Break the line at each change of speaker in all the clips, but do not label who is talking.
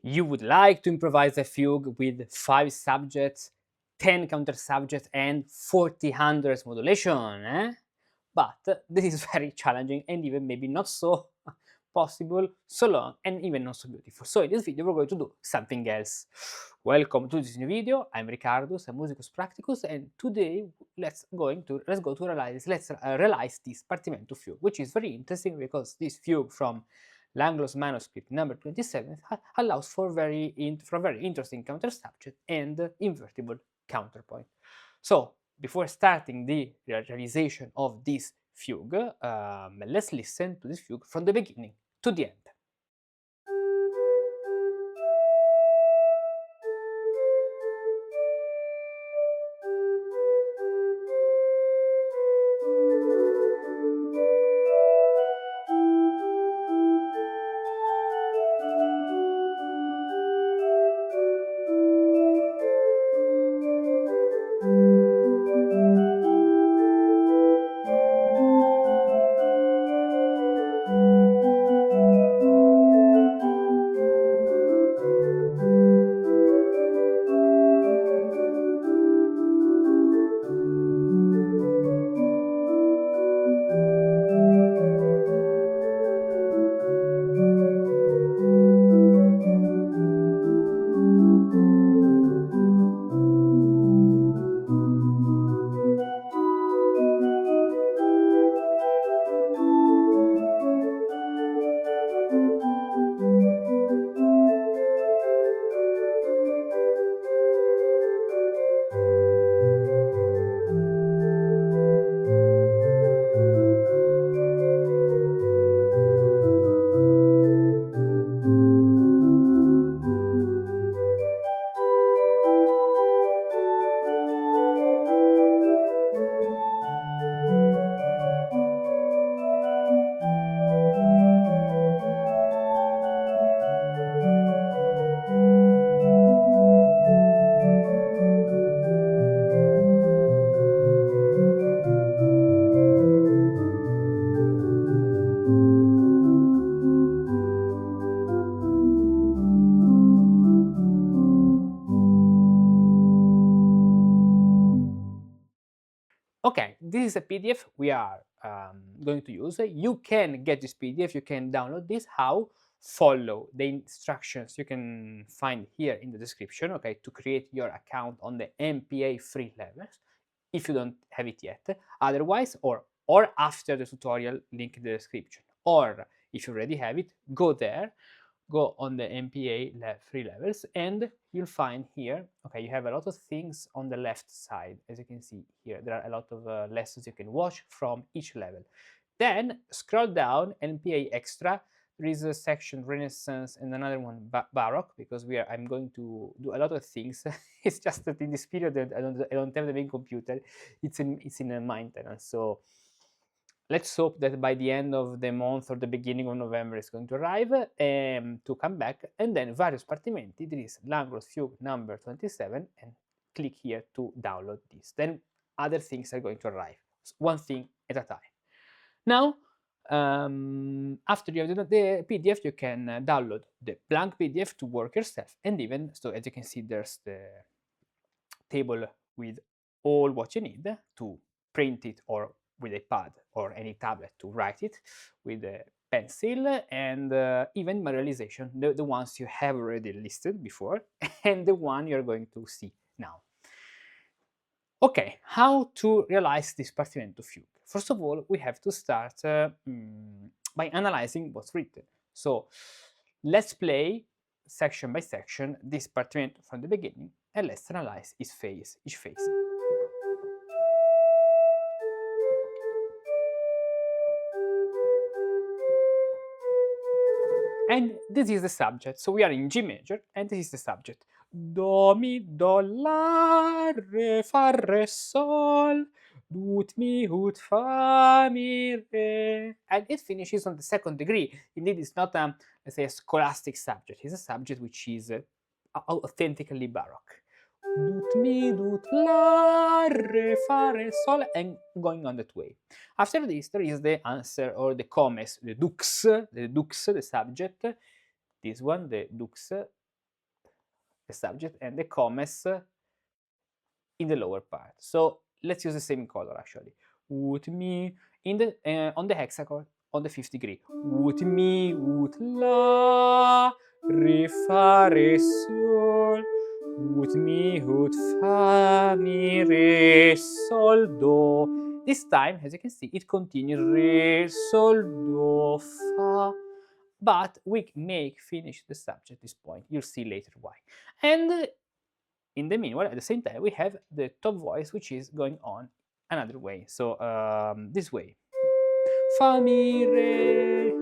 You would like to improvise a fugue with 5 subjects, 10 countersubjects, and 40 modulation, eh? But this is very challenging and even maybe not so possible, so long, and even not so beautiful. So in this video we're going to do something else. Welcome to this new video. I'm Riccardo, I'm Musicus Practicus, and today let's go to realize this Partimento Fugue, which is very interesting because this fugue from Langloz Manuscript number 27 allows for a very interesting countersubject and invertible counterpoint. So before starting the realization of this fugue, let's listen to this fugue from the beginning to the end. Okay, this is a PDF we are going to use. You can get this PDF, you can download this. How? Follow the instructions you can find here in the description, okay, to create your account on the MPA free levels, if you don't have it yet. Otherwise, or after the tutorial, link in the description. Or if you already have it, go there, go on the MPA free levels, and you'll find here, okay, you have a lot of things on the left side. As you can see here, there are a lot of lessons you can watch from each level. Then scroll down, MPA extra. There is a section Renaissance and another one Baroque, because I'm going to do a lot of things. It's just that in this period that I don't have the main computer. It's in a maintenance. So let's hope that by the end of the month or the beginning of November it's going to arrive to come back. And then various partimenti. There is Langloz Fugue number 27, and click here to download this. Then other things are going to arrive, one thing at a time. Now, after you have the PDF, you can download the blank PDF to work yourself. And even, so as you can see, there's the table with all what you need to print it, or with a pad or any tablet to write it with a pencil, and even my realization, the ones you have already listed before and the one you're going to see now. Okay, how to realize this Partimento Fugue? First of all, we have to start by analyzing what's written. So let's play section by section this Partimento from the beginning, and let's analyze each phase. And this is the subject. So we are in G major, and this is the subject. Do, mi, do, la, re, fa, re, sol, ut, mi, ut, fa, mi, re. And it finishes on the second degree. Indeed, it's not let's say, a scholastic subject. It's a subject which is authentically Baroque. Dut, mi, dut, la, re, fa, re, sol, and going on that way. After this, there is the answer, or the comes, the dux, the subject. This one, the dux, the subject, and the comes in the lower part. So let's use the same color actually. Ut mi in the on the hexachord on the 5th degree. Ut mi ut la re fa re sol. Ut mi ut fa mi re sol do. This time, as you can see, it continues re sol do fa. But we make finish the subject at this point. You'll see later why. And in the meanwhile, at the same time, we have the top voice, which is going on another way. So this way. Fa mi re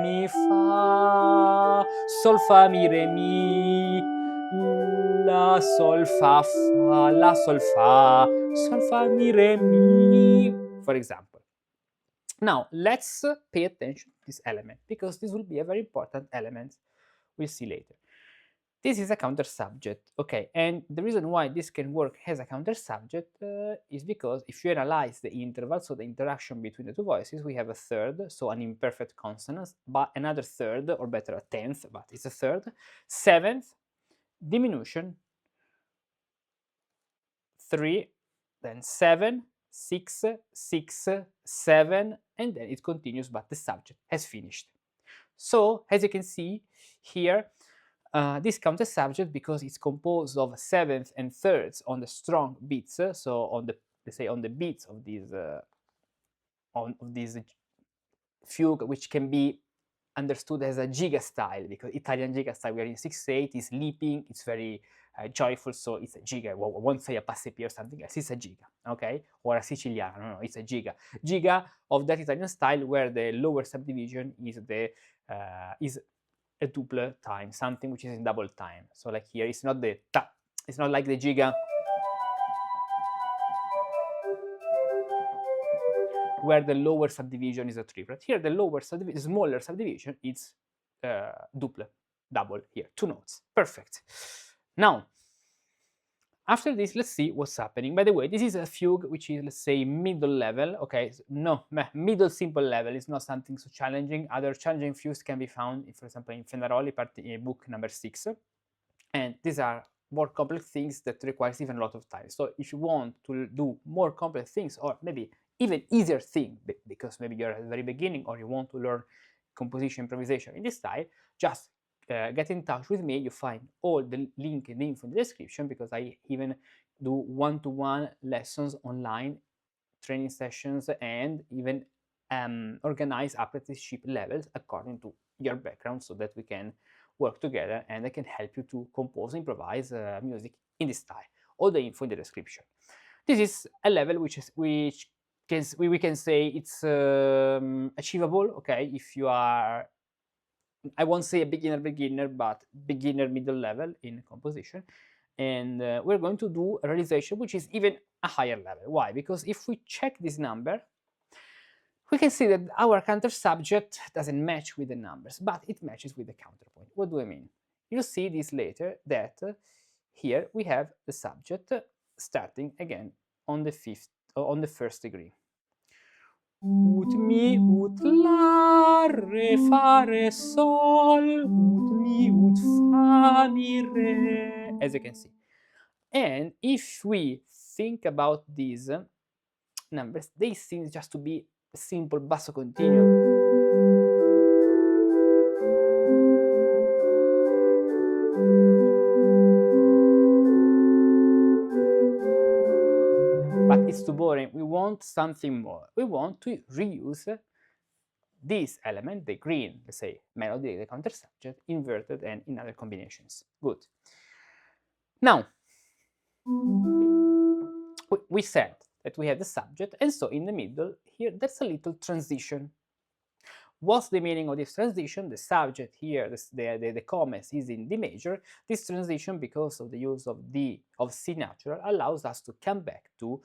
mi fa, sol fa mi re mi, la sol fa fa, la sol fa mi re mi, for example. Now let's pay attention to this element because this will be a very important element. We'll see later. This is a counter subject, okay, and the reason why this can work as a counter subject is because if you analyze the interval, so the interaction between the two voices, we have a third, so an imperfect consonant, but another third, or better a 10th, but it's a third, 7th, diminution, 3, then 7, 6, 6, 7, and then it continues, but the subject has finished. So, as you can see here, this counter subject, because it's composed of 7th and 3rds on the strong beats, so on the, let's say, on the beats of this fugue, which can be understood as a giga style, because Italian giga style, we are in 6/8, is leaping, it's very joyful, so it's a giga. Well, I won't say a passepi or something else, it's a giga, okay? Or a Siciliano, no, it's a giga. Giga of that Italian style, where the lower subdivision is is a double time, something which is in double time. So like here, it's not the ta, it's not like the giga where the lower subdivision is a triplet. Here, the lower subdivision, smaller subdivision, it's double here, 2 notes. Perfect. Now, after this, let's see what's happening. By the way, this is a fugue which is, let's say, middle level. Okay, no, middle simple level is not something so challenging. Other challenging fugues can be found, for example, in Fenaroli book number 6. And these are more complex things that requires even a lot of time. So if you want to do more complex things, or maybe even easier thing, because maybe you're at the very beginning, or you want to learn composition, improvisation in this style, just get in touch with me. You find all the link and the info in the description, because I even do one-to-one lessons online, training sessions, and even organize apprenticeship levels according to your background, so that we can work together and I can help you to compose, improvise music in this style. All the info in the description. This is a level we can say it's achievable, okay, if you are, I won't say a beginner, but beginner middle level in composition. And we're going to do a realization which is even a higher level. Why? Because if we check this number, we can see that our counter subject doesn't match with the numbers, but it matches with the counterpoint. What do I mean? You'll see this later, that here we have the subject starting again on the 1st degree. Ut mi ut la re fa re sol, ut mi ut fa mi re, as you can see. And if we think about these numbers, they seem just to be a simple basso continuo. But it's too boring. We want something more. We want to reuse this element, the green, let's say, melody, the counter subject, inverted and in other combinations. Good. Now, we said that we have the subject, and so in the middle here, there's a little transition. What's the meaning of this transition? The subject here, the comes is in D major. This transition, because of the use of C natural, allows us to come back to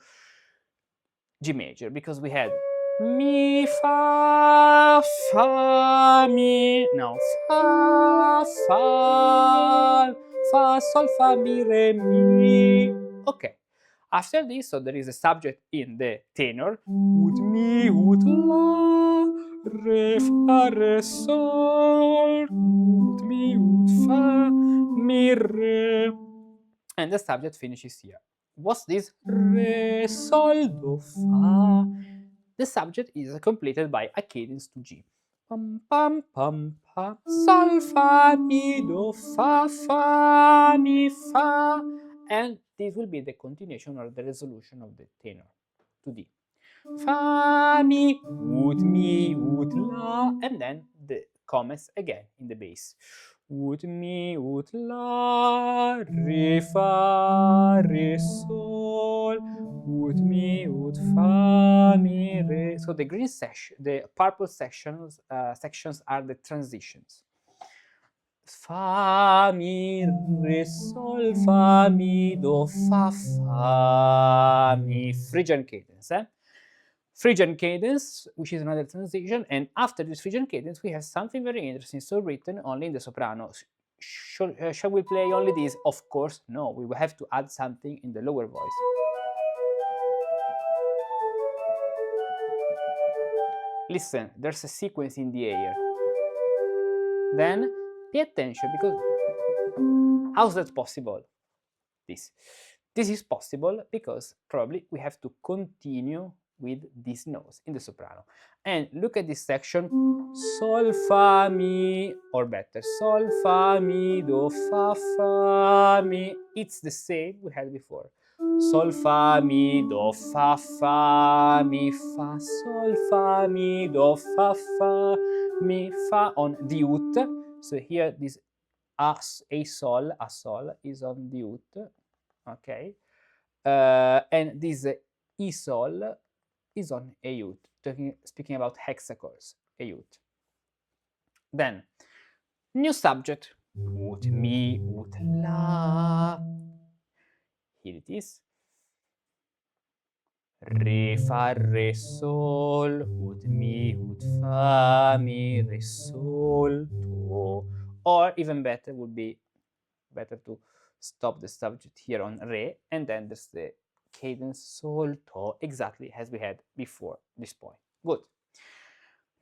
G major, because we had mi, fa, fa, mi, no, fa, sol, fa, mi, re, mi. Okay. After this, so there is a subject in the tenor, ut mi, ut la, re, fa, re, sol, ut mi, ut fa, mi, and the subject finishes here. What's this? Re, sol, do, fa. The subject is completed by a cadence to G. Pam, pam, pam, pam, sol, fa, mi, do, fa, mi, fa. And this will be the continuation or the resolution of the tenor to D. Fa, mi, ut, la, and then the comments again in the bass. Ut, mi, ut, la, re, fa, re, sol, ut, mi, ut, fa, mi, re. So the green section, the purple sections are the transitions. Fa, mi, re, sol, fa, mi, do, fa, mi. Phrygian cadence, Phrygian cadence, which is another transition, and after this Phrygian cadence, we have something very interesting, so written only in the soprano. Shall we play only this? Of course, no. We will have to add something in the lower voice. Listen, there's a sequence in the air. Then pay attention, because how's that possible? This is possible because probably we have to continue with these notes in the soprano. And look at this section: sol, fa, mi, or better, sol, fa, mi, do, fa, mi. It's the same we had before. Sol, fa, mi, do, fa, mi, fa, sol, fa, mi, do, fa, mi, fa on the ut. So here this a sol is on the ut, okay, and this e sol is on a ut. Speaking about hexachords, a ut. Then new subject, ut, mi, ut, la. Here it is. Re, fa, re, sol, ut, mi, ut, fa, mi, re, sol, do. Or even better would be better to stop the subject here on re, and then there's the cadence sol, to, exactly as we had before this point. Good.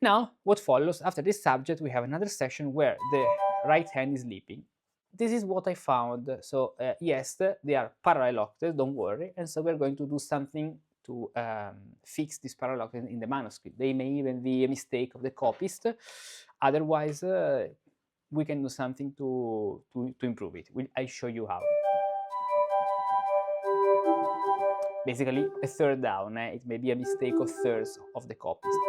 Now, what follows after this subject, we have another section where the right hand is leaping. This is what I found. So yes, they are parallel octaves, don't worry. And so we're going to do something to fix this parallel octave in the manuscript. They may even be a mistake of the copyist. Otherwise, we can do something to improve it. I'll show you how. Basically, a third down. It may be a mistake of thirds of the copyist.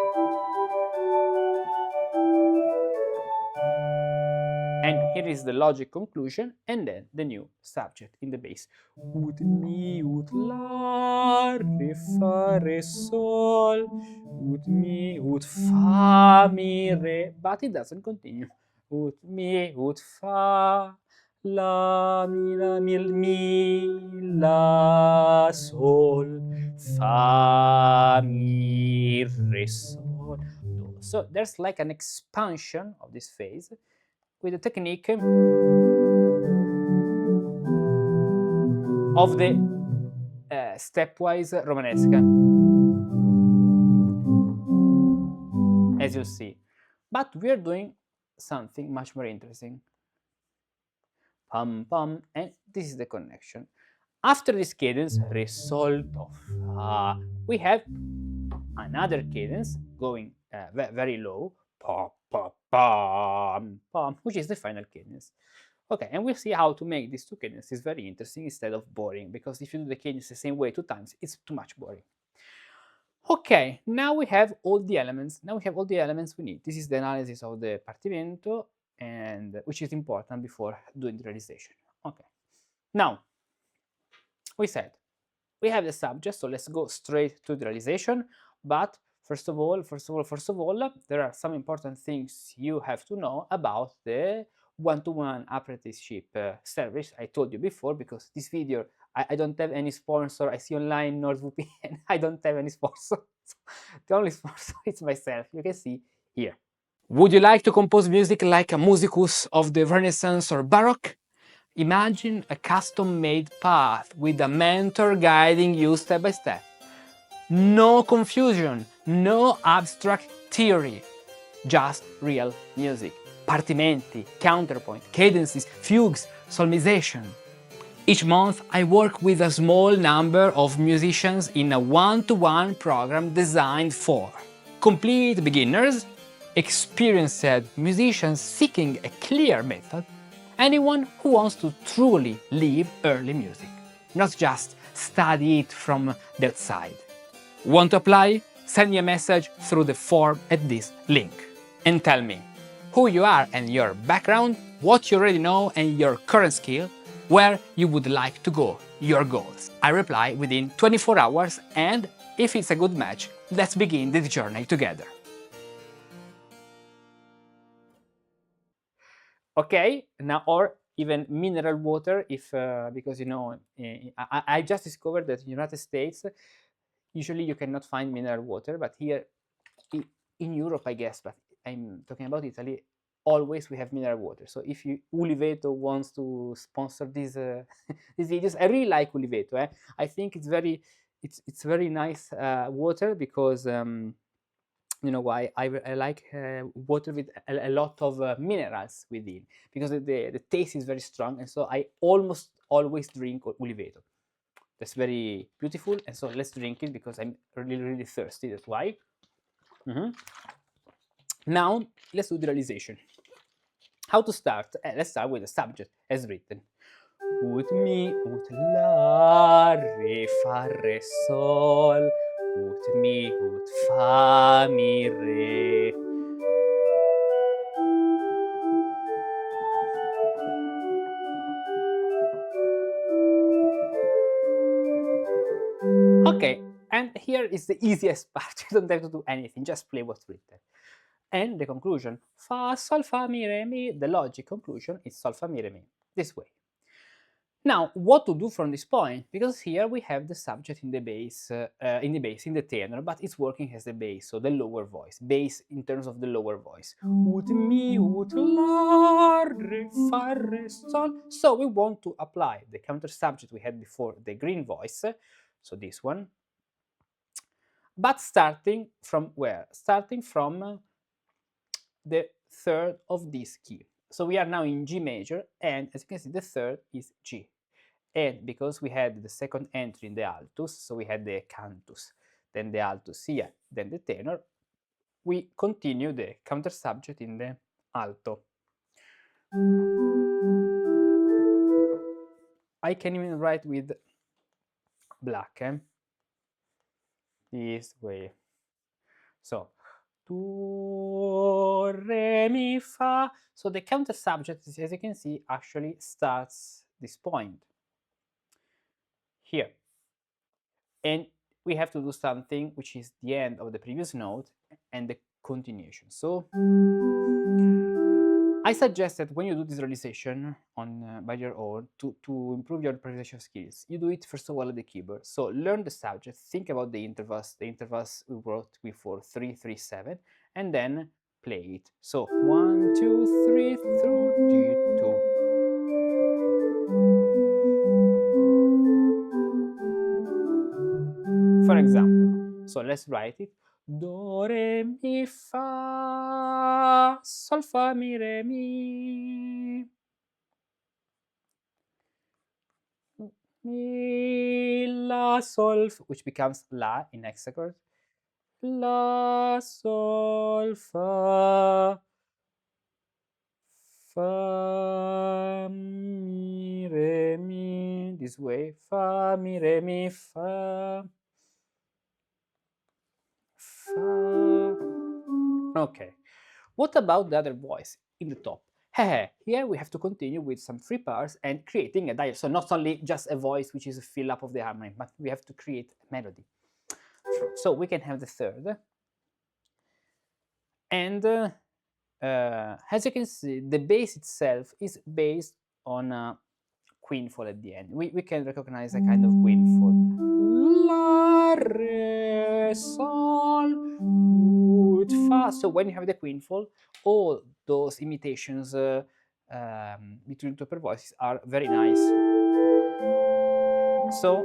And here is the logic conclusion, and then the new subject in the bass. Ut, mi, ut, la, re, fa, re, sol, ut, mi, ut, fa, mi, re. But it doesn't continue. Ut, mi, ut, fa, la, mi, la, sol, fa, mi, re, sol, do. So there's like an expansion of this phase with the technique of the stepwise Romanesque, as you see. But we are doing something much more interesting. Pam, pam, and this is the connection. After this cadence, re, sol, do, fa, we have another cadence going very low, pa, pa, pam, pam, which is the final cadence. Okay, and we'll see how to make these two cadences very interesting instead of boring, because if you do the cadence the same way 2 times, it's too much boring. Okay, now we have all the elements. We need. This is the analysis of the partimento, and which is important before doing the realization. Okay, now we said we have the subject, so let's go straight to the realization. But first of all, there are some important things you have to know about the one-to-one apprenticeship service I told you before, because this video, I don't have any sponsor. I see online NordVPN. I don't have any sponsor. The only sponsor is myself. You can see here. Would you like to compose music like a musicus of the Renaissance or Baroque? Imagine a custom-made path with a mentor guiding you step by step. No confusion, no abstract theory, just real music. Partimenti, counterpoint, cadences, fugues, solmization. Each month, I work with a small number of musicians in a one-to-one program designed for complete beginners, experienced musicians seeking a clear method, anyone who wants to truly live early music, not just study it from the outside. Want to apply? Send me a message through the form at this link. And tell me who you are and your background, what you already know and your current skill, where you would like to go, your goals. I reply within 24 hours, and if it's a good match, let's begin this journey together. Okay, now, or even mineral water, if because I just discovered that in the United States, usually you cannot find mineral water, but here in Europe, I guess, but I'm talking about Italy, always we have mineral water. So if Uliveto wants to sponsor these these videos, I really like Uliveto. I think it's very nice water, because you know why I like water with a lot of minerals within, because the taste is very strong, and so I almost always drink Uliveto. That's very beautiful, and so let's drink it because I'm really thirsty. That's why. Now let's do the realization. How to start? Let's start with the subject as written. Ut mi, ut la, re, fa, re, sol. Ut mi, ut fa, mi, re. Okay, and here is the easiest part. You don't have to do anything, just play what's written. And the conclusion, fa, sol, fa, mi, re, mi. The logic conclusion is sol, fa, mi, re, mi. This way. Now, what to do from this point? Because here we have the subject in the bass, in the tenor, but it's working as the bass, so the lower voice. Bass in terms of the lower voice. Ut mi, ut la, re, fa, re, sol. So we want to apply the counter subject we had before, the green voice, so this one. But starting from where? Starting from the third of this key. So we are now in G major, and as you can see, the third is G. And because we had the second entry in the altus, so we had the cantus, then the altus here, then the tenor, we continue the counter subject in the alto. I can even write with black, this way. So, do, re, mi, fa. So the counter subject, as you can see, actually starts this point here. And we have to do something which is the end of the previous note and the continuation. So I suggest that when you do this realization on by your own to improve your improvisation skills, you do it first of all at the keyboard. So learn the subject, think about the intervals we wrote before 3, 3, 7, and then play it. So 1, 2, 3, through 2. For example, so let's write it. Do, re, mi, fa, sol, fa, mi, re, mi. Mi, la, sol, which becomes la in hexachord. La, sol, fa, fa, mi, re, mi. This way. Fa, mi, re, mi, fa. Fa. Okay. What about the other voice in the top? Here we have to continue with some free parts and creating a dialogue. So not only just a voice which is a fill up of the harmony, but we have to create a melody. So we can have the third. And as you can see, the bass itself is based on a queenful at the end. We can recognize a kind of queenful. La, re, sol, ut, fa. So when you have the queenful, all those imitations between two per voices are very nice. So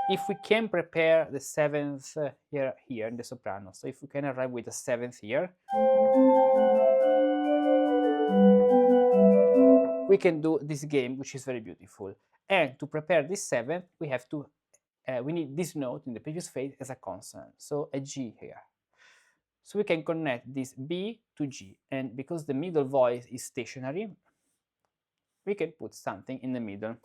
if we can prepare the seventh here in the soprano, so if we can arrive with the seventh here, we can do this game, which is very beautiful. And to prepare this seventh, we have to we need this note in the previous phase as a consonant, so a G here. So we can connect this B to G, and because the middle voice is stationary, we can put something in the middle,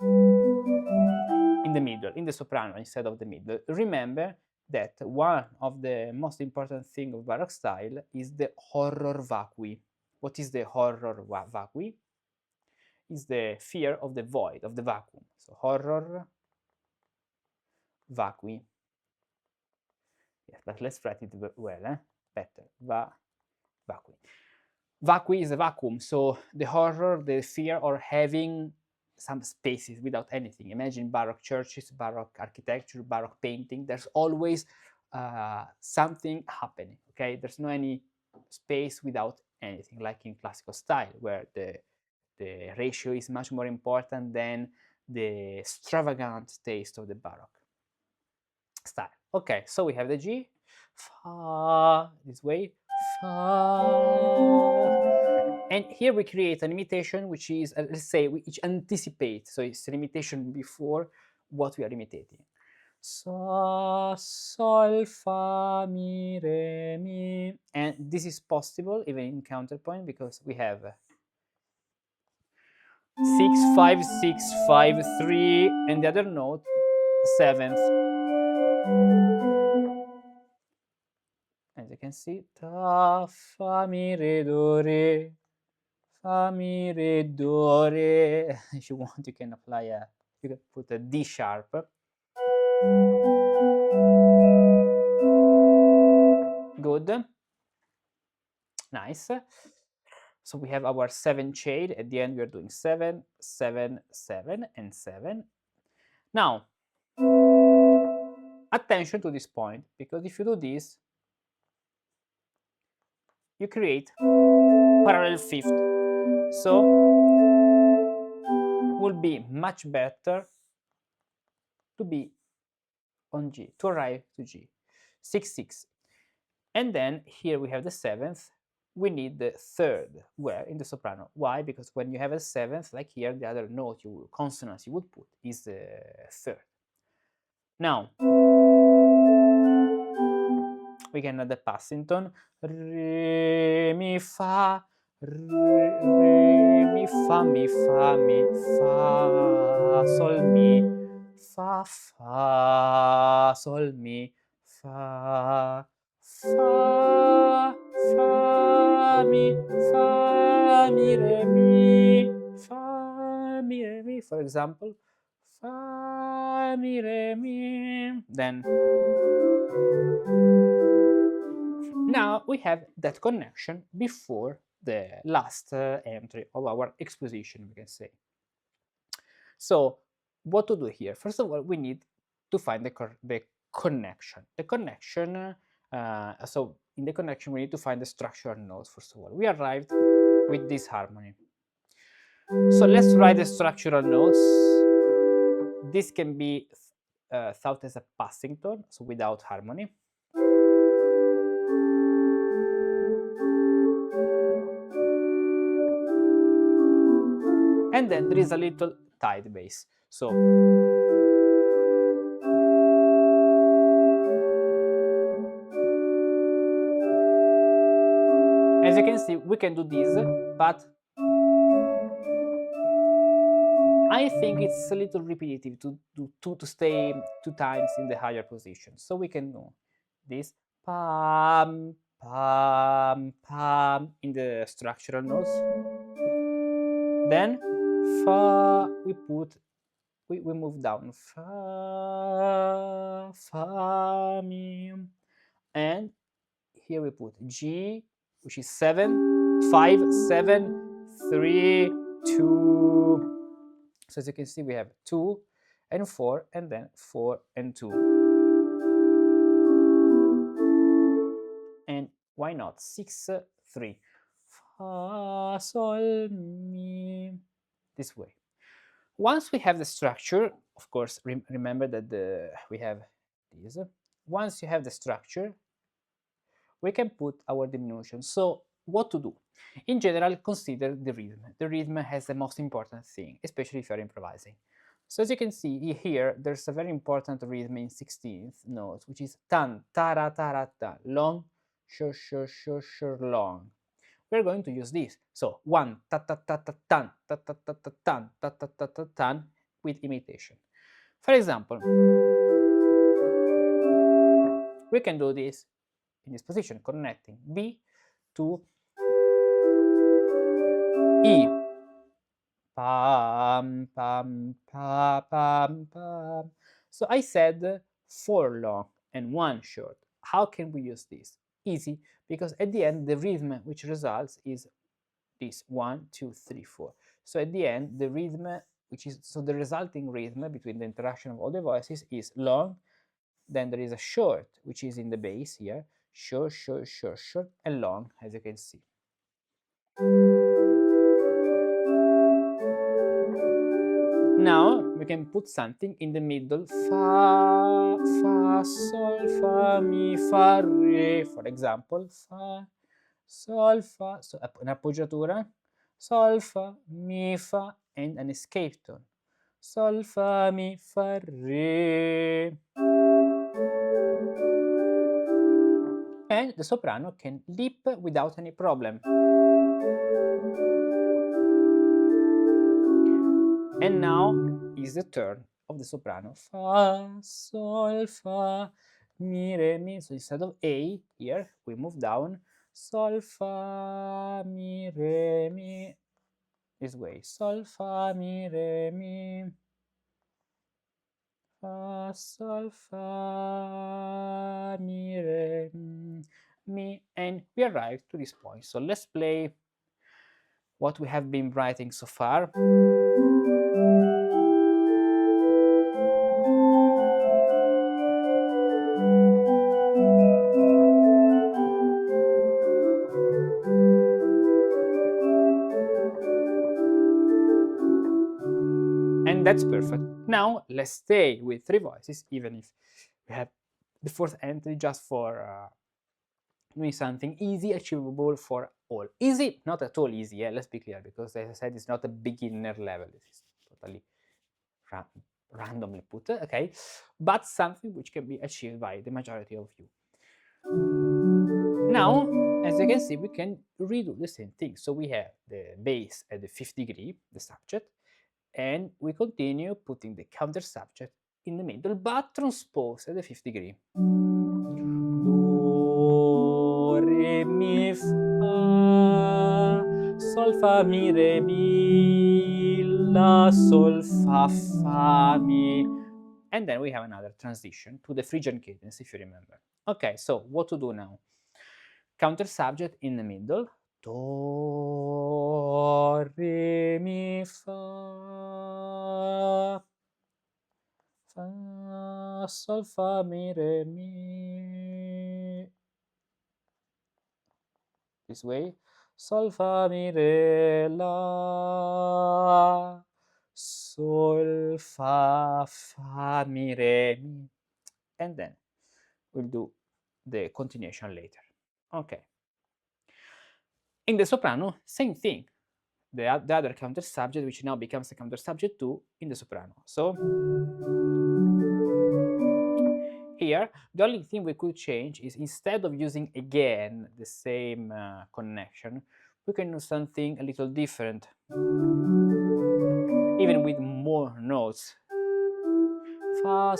in the soprano instead of the middle. Remember that one of the most important things of Baroque style is the horror vacui. What is the horror vacui? Is the fear of the void, of the vacuum. So horror vacui. Yes, but let's write it well, better. Vacui. Vacui is a vacuum, so the horror, the fear of having some spaces without anything. Imagine Baroque churches, Baroque architecture, Baroque painting. There's always something happening, okay? There's no any space without anything, like in classical style, where the ratio is much more important than the extravagant taste of the Baroque style. Okay, so we have the G, fa, this way, fa. And here we create an imitation which is, let's say, which anticipates. So it's an imitation before what we are imitating. So, sol, fa, mi, re, mi. And this is possible even in counterpoint because we have 6, 5, 6, 5, 3, and the other note, 7th. As you can see, ta, fa, mi, re, do, re. Fa, mi, re, do, re. If you want, you can apply you can put a D sharp. Good. Nice. So we have our 7 shade. At the end, we are doing 7, 7, 7, and 7. Now, attention to this point, because if you do this, you create parallel fifth. So will be much better to be on G, to arrive to G. 6, 6. And then here we have the 7th. We need the 3rd, where in the soprano. Why? Because when you have a 7th, like here, the other note, consonants you would put is the 3rd. Now, we can add the passing tone. Re, mi, fa, re, mi, fa, mi, fa, mi, fa, sol, mi, fa, sol, mi, fa, fa, mi, re, mi, fa, mi, re, mi, for example, fa, mi, re, mi, then now we have that connection before the last entry of our exposition, we can say. So what to do here? First of all, we need to find the connection. The connection, so in the connection, we need to find the structural notes, first of all. We arrived with this harmony. So let's write the structural notes. This can be thought as a passing tone, so without harmony. And then there is a little tied bass. So as you can see, we can do this, but I think it's a little repetitive to stay 2 times in the higher position. So we can do this pam, pam, pam in the structural notes. Then fa, we move down fa, fa, mi, and here we put G, which is 7, 5, 7, 3, 2. So as you can see, we have 2 and 4, and then 4 and 2. And why not 6, 3? Fa, sol, mi. This way. Once we have the structure, of course, remember that we have this. Once you have the structure, we can put our diminution. So what to do? In general, consider the rhythm. The rhythm has the most important thing, especially if you're improvising. So as you can see here, there's a very important rhythm in 16th notes, which is tan, tara, tara, ta, long, shur, shur, shur, shur, long. We're going to use this. So one, ta, ta, ta, ta, tan, ta, ta, ta, ta, tan, ta, ta, ta, ta, tan, with imitation. For example, we can do this in this position, connecting B to E. Pam, pam, pa, pam, pam. So I said 4 long and 1 short. How can we use this? Easy, because at the end, the rhythm which results is this 1, 2, 3, 4. So at the end, the rhythm, so the resulting rhythm between the interaction of all the voices is long, then there is a short, which is in the bass here, short, short, short, short, and long, as you can see. Now we can put something in the middle, fa, fa, sol, fa, mi, fa, re, for example, fa, sol, fa, so un'appoggiatura, sol, fa, mi, fa, and an escape tone, sol, fa, mi, fa, re. And the soprano can leap without any problem. And now is the turn of the soprano. Fa, sol, fa, mi, re, mi. So instead of A here, we move down. Sol, fa, mi, re, mi. This way. Sol, fa, mi, re, mi. Fa, sol, fa, mi, re, mi. And we arrive to this point. So let's play what we have been writing so far. And that's perfect. Now let's stay with 3 voices, even if we have the fourth entry just for doing something easy, achievable for all. Easy, not at all easy, let's be clear, because as I said, it's not a beginner level. This is totally randomly put, okay? But something which can be achieved by the majority of you. Now, as you can see, we can redo the same thing. So we have the bass at the 5th degree, the subject, and we continue putting the counter subject in the middle, but transposed at the 5th degree. Do, re, mi, fa, sol, fa, mi, re, mi, la, sol, fa, mi. And then we have another transition to the Phrygian cadence, if you remember. Okay, so what to do now? Counter subject in the middle. Do, re, mi, fa, fa, sol, fa, mi, re, mi. This way. Sol, fa, mi, re, la, sol, fa, mi, re, mi. And then we'll do the continuation later. Okay. In the soprano, same thing. The other counter subject, which now becomes a counter subject 2 in the soprano. So here, the only thing we could change is instead of using again the same connection, we can do something a little different, even with more notes. Fa,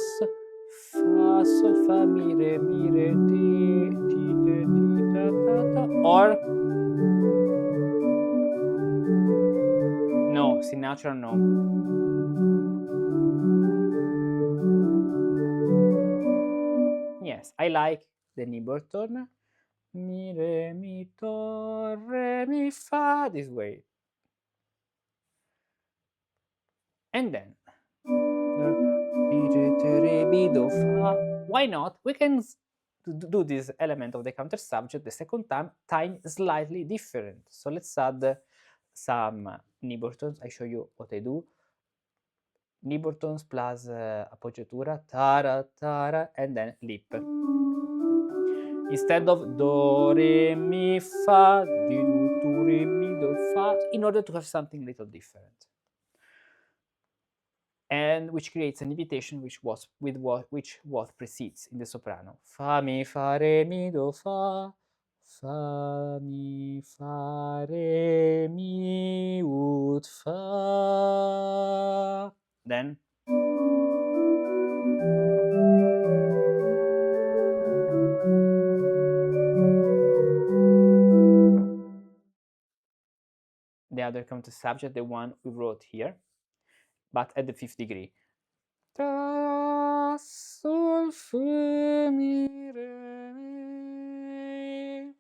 sol, fa, mi, re, ti, te, ti, ta, ta, ta. Or no, C natural, no. Yes, I like the neighbor tone. Mi, re, mi, do, re, mi, fa, this way. And then, why not? We can do this element of the counter subject the second time slightly different. So let's add some neighbor tones. I show you what I do. Neighbor tones plus appoggiatura, tara, tara, and then lip. instead of do, re, mi, fa, di, do, re, mi, do, fa, in order to have something a little different. And which creates an invitation which what precedes in the soprano. Fa, mi, fa, re, mi, do, fa, fa, mi, fa, re, mi, ud, fa. Then the other countersubject, the one we wrote here, but at the 5th degree. Do, sol, fa, mi, re, mi.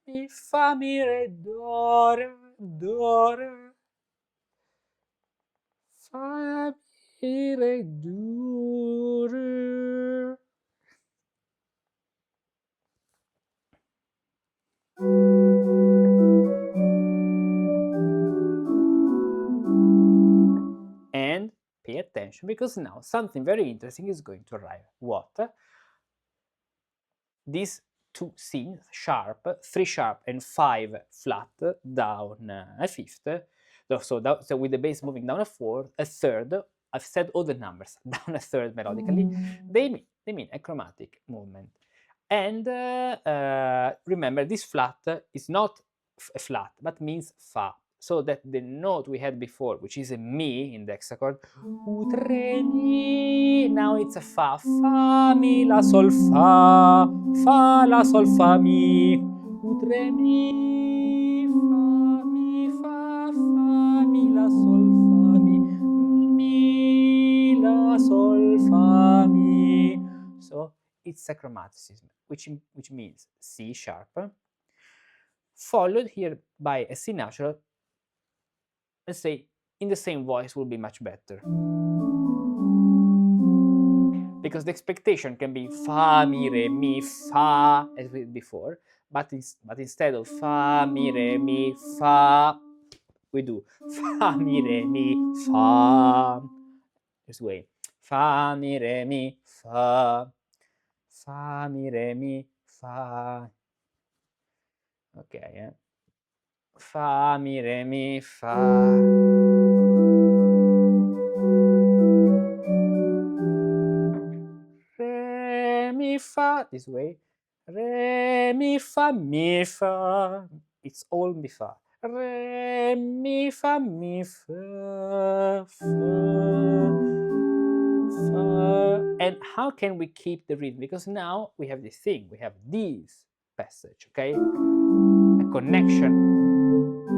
Mi, fa, mi, re, do, re, do, re. Fa, mi, re, do, re. And pay attention, because now something very interesting is going to arrive. What? These two scenes, sharp, 3 sharp and 5 flat, down a fifth. So with the bass moving down a fourth, a third. I've said all the numbers down a third melodically. They mean a chromatic movement. And remember, this flat is not a flat, but means fa. So that the note we had before, which is a mi in the hexachord, ut, re, mi, now it's a fa, fa, mi, la, sol, fa, la, sol, fa, mi, ut, re, mi, fa, mi, la, sol, fa, mi, la, sol, fa, mi. So it's a chromaticism, which means C sharp, followed here by a C natural. Let's say in the same voice will be much better, because the expectation can be fa, mi, re, mi, fa as we did before, but instead of fa, mi, re, mi, fa, we do fa, mi, re, mi, fa. This way, fa, mi, re, mi, fa, fa, mi, re, mi, fa. Okay, fa, mi, re, mi, fa. Re, mi, fa, this way. Re, mi, fa, mi, fa. It's all mi, fa. Re, mi, fa, mi, fa, fa, fa. And how can we keep the rhythm? Because now we have this thing, we have this passage, okay? A connection.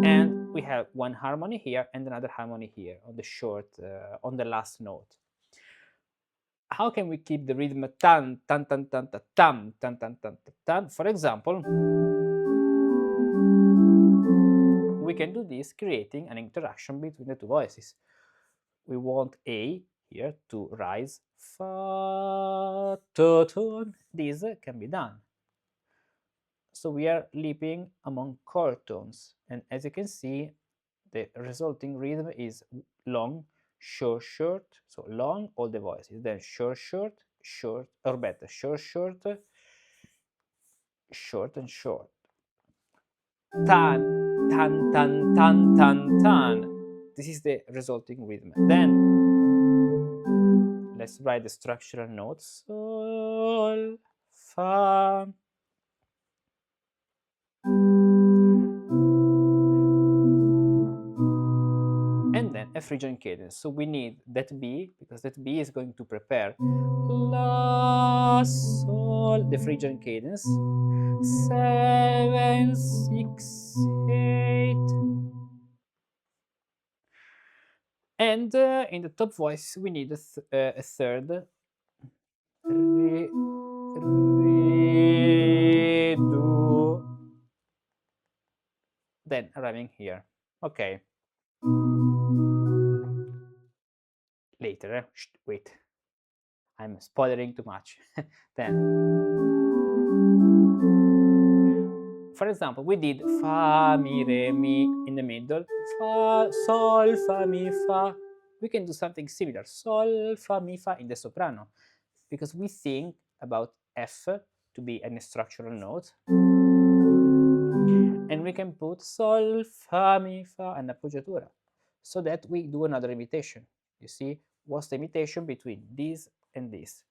And we have one harmony here and another harmony here on the short, on the last note. How can we keep the rhythm tan, tan, tan, tan, tan, tan, tan, tan, tan, tan? For example, we can do this creating an interaction between the two voices. We want A here to rise, fa, to, tone. This can be done. So we are leaping among chord tones, and as you can see, the resulting rhythm is long, short, short, so long, all the voices, then short, short, short, or better, short, short, short and short. Tan, tan, tan, tan, tan, tan. This is the resulting rhythm. Then let's write the structural notes. Sol, fa, and then a Phrygian cadence. So we need that B, because that B is going to prepare La, Sol, the Phrygian cadence. 7, 6, 8. And in the top voice, we need a third. Re, re, do. Then arriving here. Okay. Later. Wait. I'm spoiling too much. Then, for example, we did fa, mi, re, mi in the middle. Fa, sol, fa, mi, fa. We can do something similar. Sol, fa, mi, fa in the soprano. because we think about F to be an structural note, and we can put sol, fa, mi, fa, and appoggiatura, so that we do another imitation. You see, what's the imitation between this and this?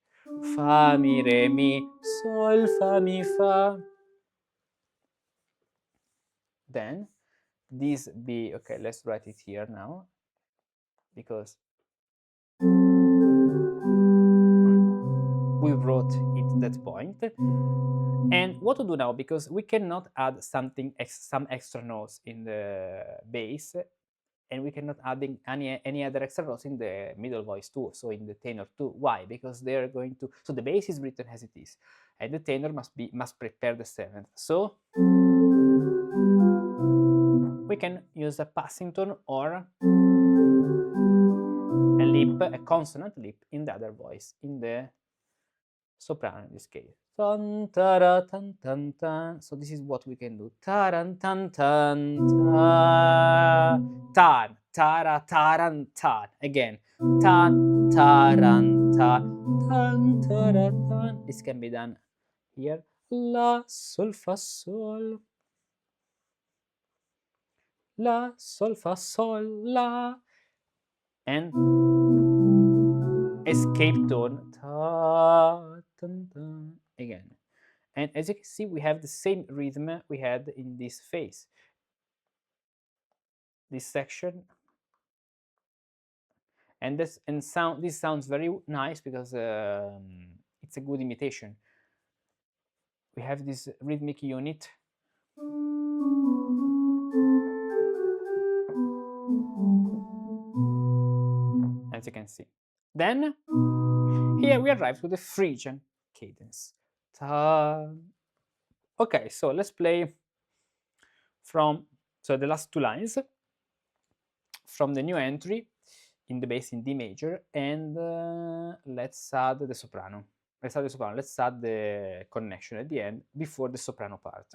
Fa, mi, re, mi, sol, fa, mi, fa. Then this be, okay, let's write it here now, because we wrote it that point. And what to do now, because we cannot add some extra notes in the bass, and we cannot add any other extra notes in the middle voice too, so in the tenor too. Why? Because they're going to, so the bass is written as it is, and the tenor must prepare the seventh. So we can use a passing tone or a lip, a consonant lip in the other voice, in the soprano in this case. Tan, tara, tan, tan, tan. So this is what we can do. Taran, tan, tan, ta, tan, tara, taran, tan. Again, tan, taran, ta, tan, tara, tan. This can be done here. La, sol, fa, sol. La, sol, fa, sol, la. And escape tone. Ta, tan, tan. Again. And as you can see, we have the same rhythm we had in this phase. This section. And this sounds very nice because it's a good imitation. We have this rhythmic unit. As you can see. Then here we arrive to the Phrygian cadence. Ta. Okay, so let's play from the last two lines from the new entry in the bass in D major, and let's add the soprano. Let's add the connection at the end before the soprano part.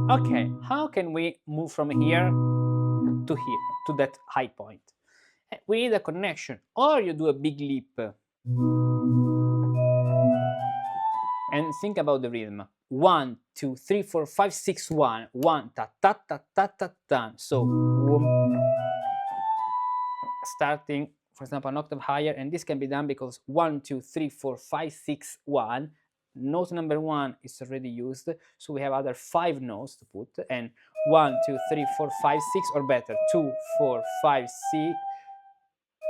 Okay, how can we move from here to here, to that high point? We need a connection, or you do a big leap and think about the rhythm. 1, 2, 3, 4, 5, 6, 1, 1, ta ta ta ta ta ta. So starting, for example, an octave higher, and this can be done because 1, 2, 3, 4, 5, 6, 1. Note number 1 is already used, so we have other 5 notes to put, and 1, 2, 3, 4, 5, 6, or better, 2, 4, 5, 6,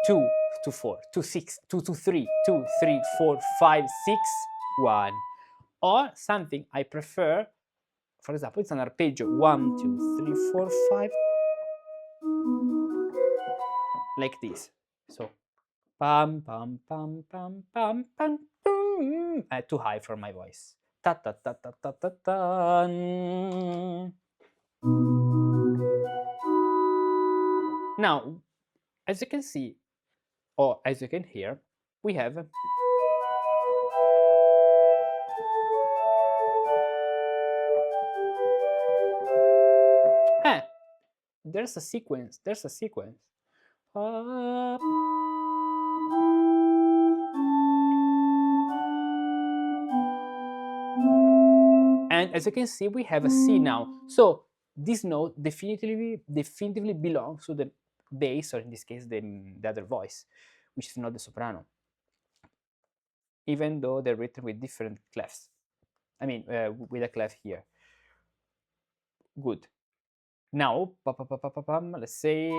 2 to 4, 2, 6, 2 to 3, 2, 3, 4, 5, 6, 1. Or something I prefer, for example, it's an arpeggio, 1, 2, 3, 4, 5, like this. So, pam, pam, pam, pam, pam, pam, pam. Too high for my voice. Ta ta ta ta ta ta ta. Now, as you can see, or as you can hear, we have there's a sequence. And as you can see, we have a C now. So this note definitively belongs to the bass, or in this case, the other voice, which is not the soprano, even though they're written with different clefs. I mean, with a clef here. Good. Now, let's say,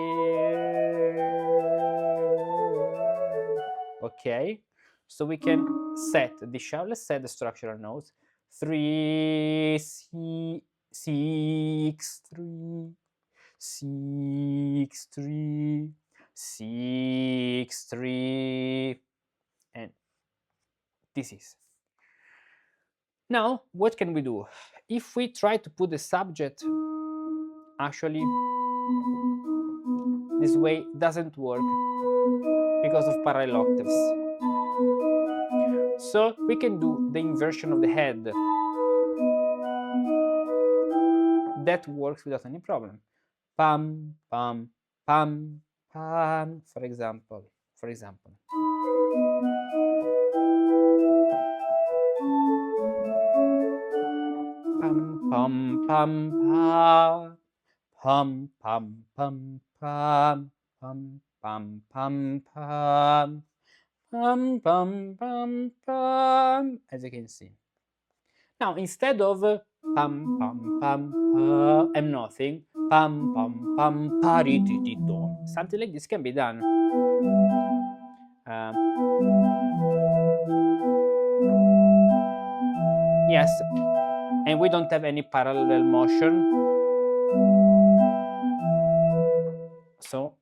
okay. So we can set the sharp. Let's set the structural notes. 3, 6, 3, 6, 3, 6, 3, and this is. Now, what can we do? If we try to put the subject, actually, this way doesn't work because of parallel octaves. So we can do the inversion of the head. That works without any problem. Pam, pam, pam, pam, for example. Pam, pam, pam, pam. Pum pum pum pum pum pum pum pum pum pum pum pum, as you can see. Now instead of pum pum pum and nothing, pum pum pum paritititom, something like this can be done. Yes, and we don't have any parallel motion, so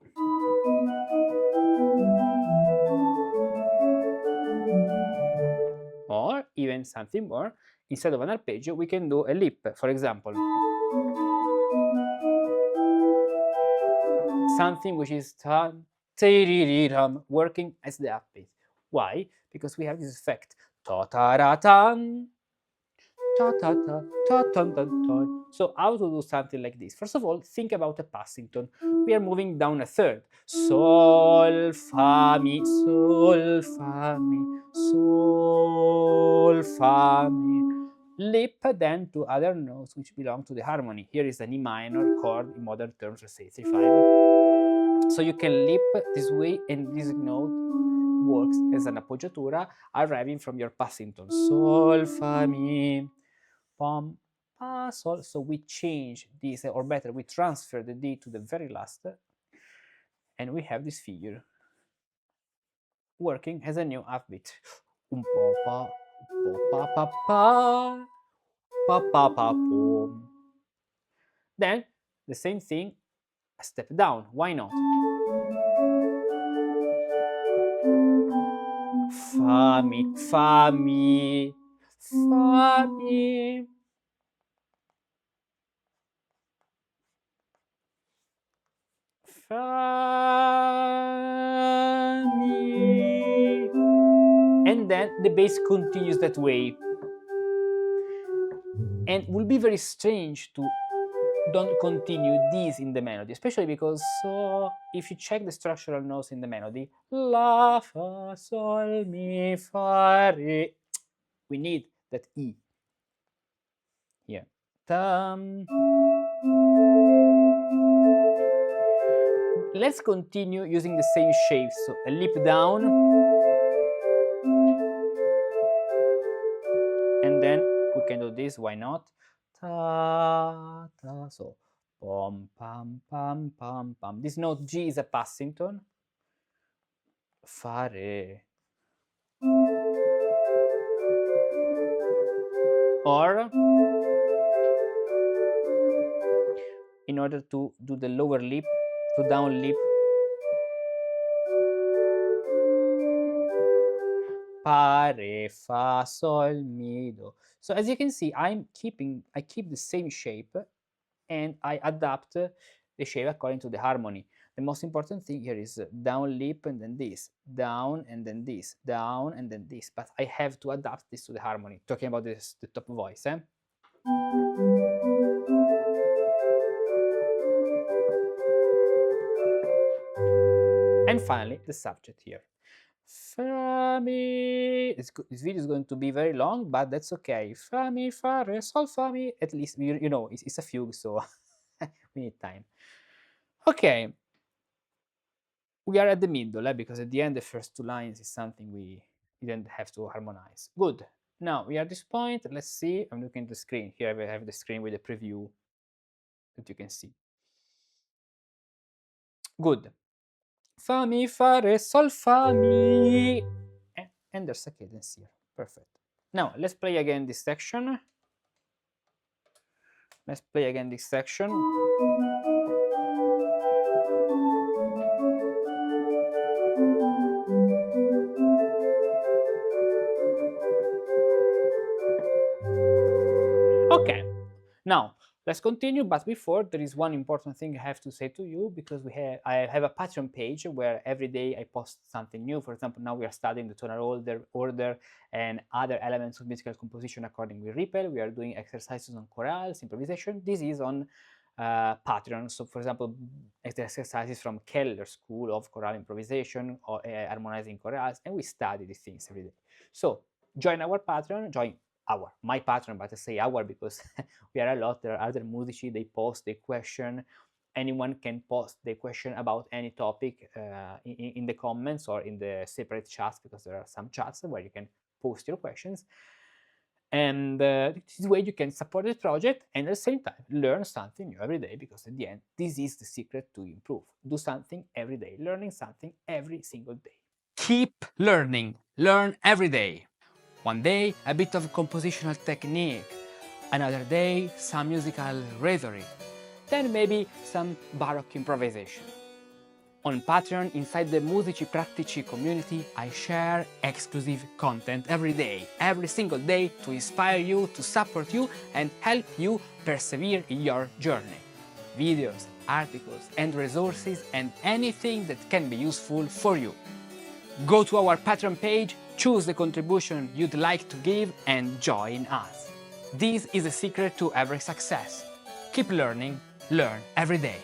or even something more, instead of an arpeggio we can do a leap, for example, something which is working as the upbeat. Why? Because we have this effect, ta ta ra tan, ta ta ta ta tan tan tan. So how to do something like this? First of all, think about a passing tone. We are moving down a third. Sol fa mi, sol fa mi, sol fa mi. Leap then to other notes which belong to the harmony. Here is an E minor chord in modern terms, let's say 3/5. So you can leap this way, and this note works as an appoggiatura arriving from your passing tone. Sol, fa, mi, pom, fa, sol. So we change this, or better, we transfer the D to the very last, and we have this figure working as a new upbeat. Um po pa, pa pa pa, pa pa pa pom. Then the same thing, a step down. Why not? Fa mi, fa mi, fa mi. Fa mi. And then the bass continues that way. And it will be very strange to don't continue these in the melody, especially because if you check the structural notes in the melody, la, fa, sol, mi, fa, re, we need that E here. Let's continue using the same shape. So a leap down, and then we can do this. Why not? Ta ta. So pom pam pam pam pam. This note G is a passing tone. Fa re. Or in order to do the lower lip, to down lip, pa re fa sol mi do. So as you can see, I keep the same shape, and I adapt the shape according to the harmony. The most important thing here is down lip and then this, down and then this, down and then this. But I have to adapt this to the harmony. Talking about this, the top voice. And finally, the subject here. Fa mi. This video is going to be very long, but that's okay. Fa mi, fa re, sol, fa mi. At least you know it's a fugue, so we need time. Okay, we are at the middle, because at the end the first two lines is something we didn't have to harmonize. Good. Now we are at this point. Let's see. I'm looking at the screen. Here I have the screen with the preview that you can see. Good. Fa mi, fa re, sol, fa mi. And there's a cadence here. Perfect. Now let's play again this section. Let's play again this section. Okay. Now Let's continue, but before, there is one important thing I have to say to you, because I have a Patreon page where every day I post something new. For example, now we are studying the tonal order and other elements of musical composition according with Ripple. We are doing exercises on chorales, improvisation. This is on Patreon. So, for example, exercises from Keller School of Choral Improvisation or harmonizing chorales, and we study these things every day. So join our Patreon, my Patreon, but I say our because we are a lot. There are other musici, they post the question. Anyone can post the question about any topic in the comments or in the separate chats, because there are some chats where you can post your questions. And this way you can support the project and at the same time learn something new every day, because at the end, this is the secret to improve. Do something every day, learning something every single day. Keep learning, learn every day. One day, a bit of compositional technique. Another day, some musical rhetoric. Then maybe some Baroque improvisation. On Patreon, inside the Musici Pratici community, I share exclusive content every day, every single day, to inspire you, to support you, and help you persevere in your journey. Videos, articles, and resources, and anything that can be useful for you. Go to our Patreon page, choose the contribution you'd like to give, and join us. This is the secret to every success. Keep learning, learn every day.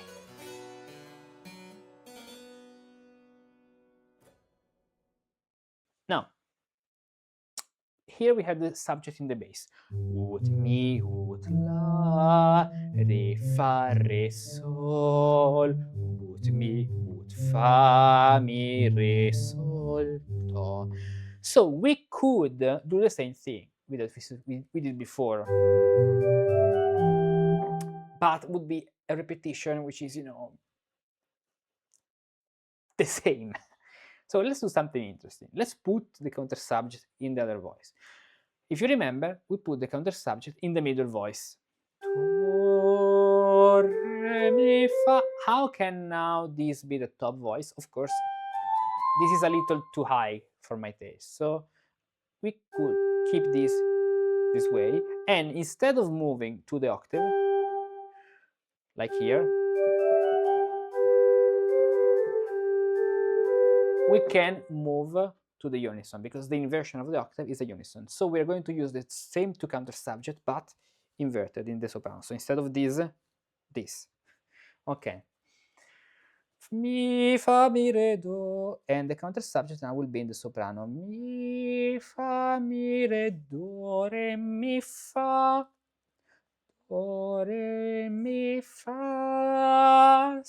Now, here we have the subject in the bass. Ut, mi, ut, la, re, fa, re, sol. Ut, mi, ut, fa, mi, re, sol, do. So we could do the same thing we did before, but would be a repetition, which is, the same. So let's do something interesting. Let's put the countersubject in the other voice. If you remember, we put the countersubject in the middle voice. Do, re, mi, fa. How can now this be the top voice? Of course, this is a little too high for my taste. So we could keep this way, and instead of moving to the octave, like here, we can move to the unison, because the inversion of the octave is a unison. So we're going to use the same two countersubject, but inverted in the soprano. So instead of this. Okay. Mi, fa, mi, re, do. And the countersubject now will be in the soprano. Mi, fa, mi, re, do, re, mi, fa. Do, re, mi, fa.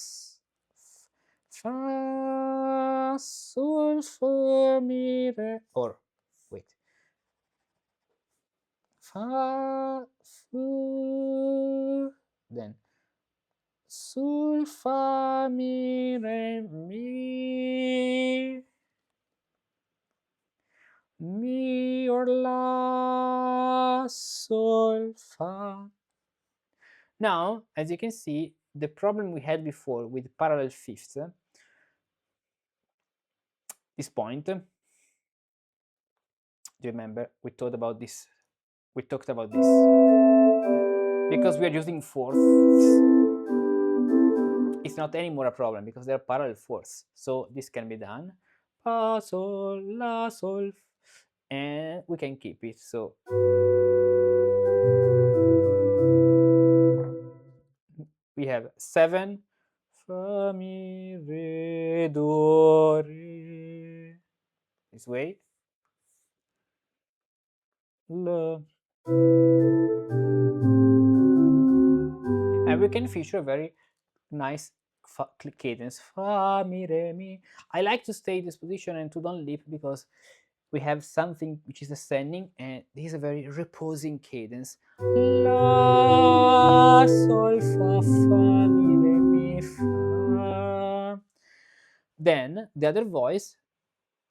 Fa, sol, fa, mi, re. Or, wait. Fa, fu. Then sol, fa, mi, re, mi, or la, sol, fa. Now, as you can see, the problem we had before with parallel fifths, this point, do you remember? We talked about this. Because we are using fourths, it's not anymore a problem, because they're parallel fourths. So this can be done. Fa, sol, la, sol, and we can keep it. So we have 7, fa, mi, re, do, re, this way, la, and we can feature a very nice cadence, fa, mi, re, mi. I like to stay in this position and to don't leap, because we have something which is ascending, and this is a very reposing cadence. La, sol, fa, fa, mi, re, mi, fa. Then the other voice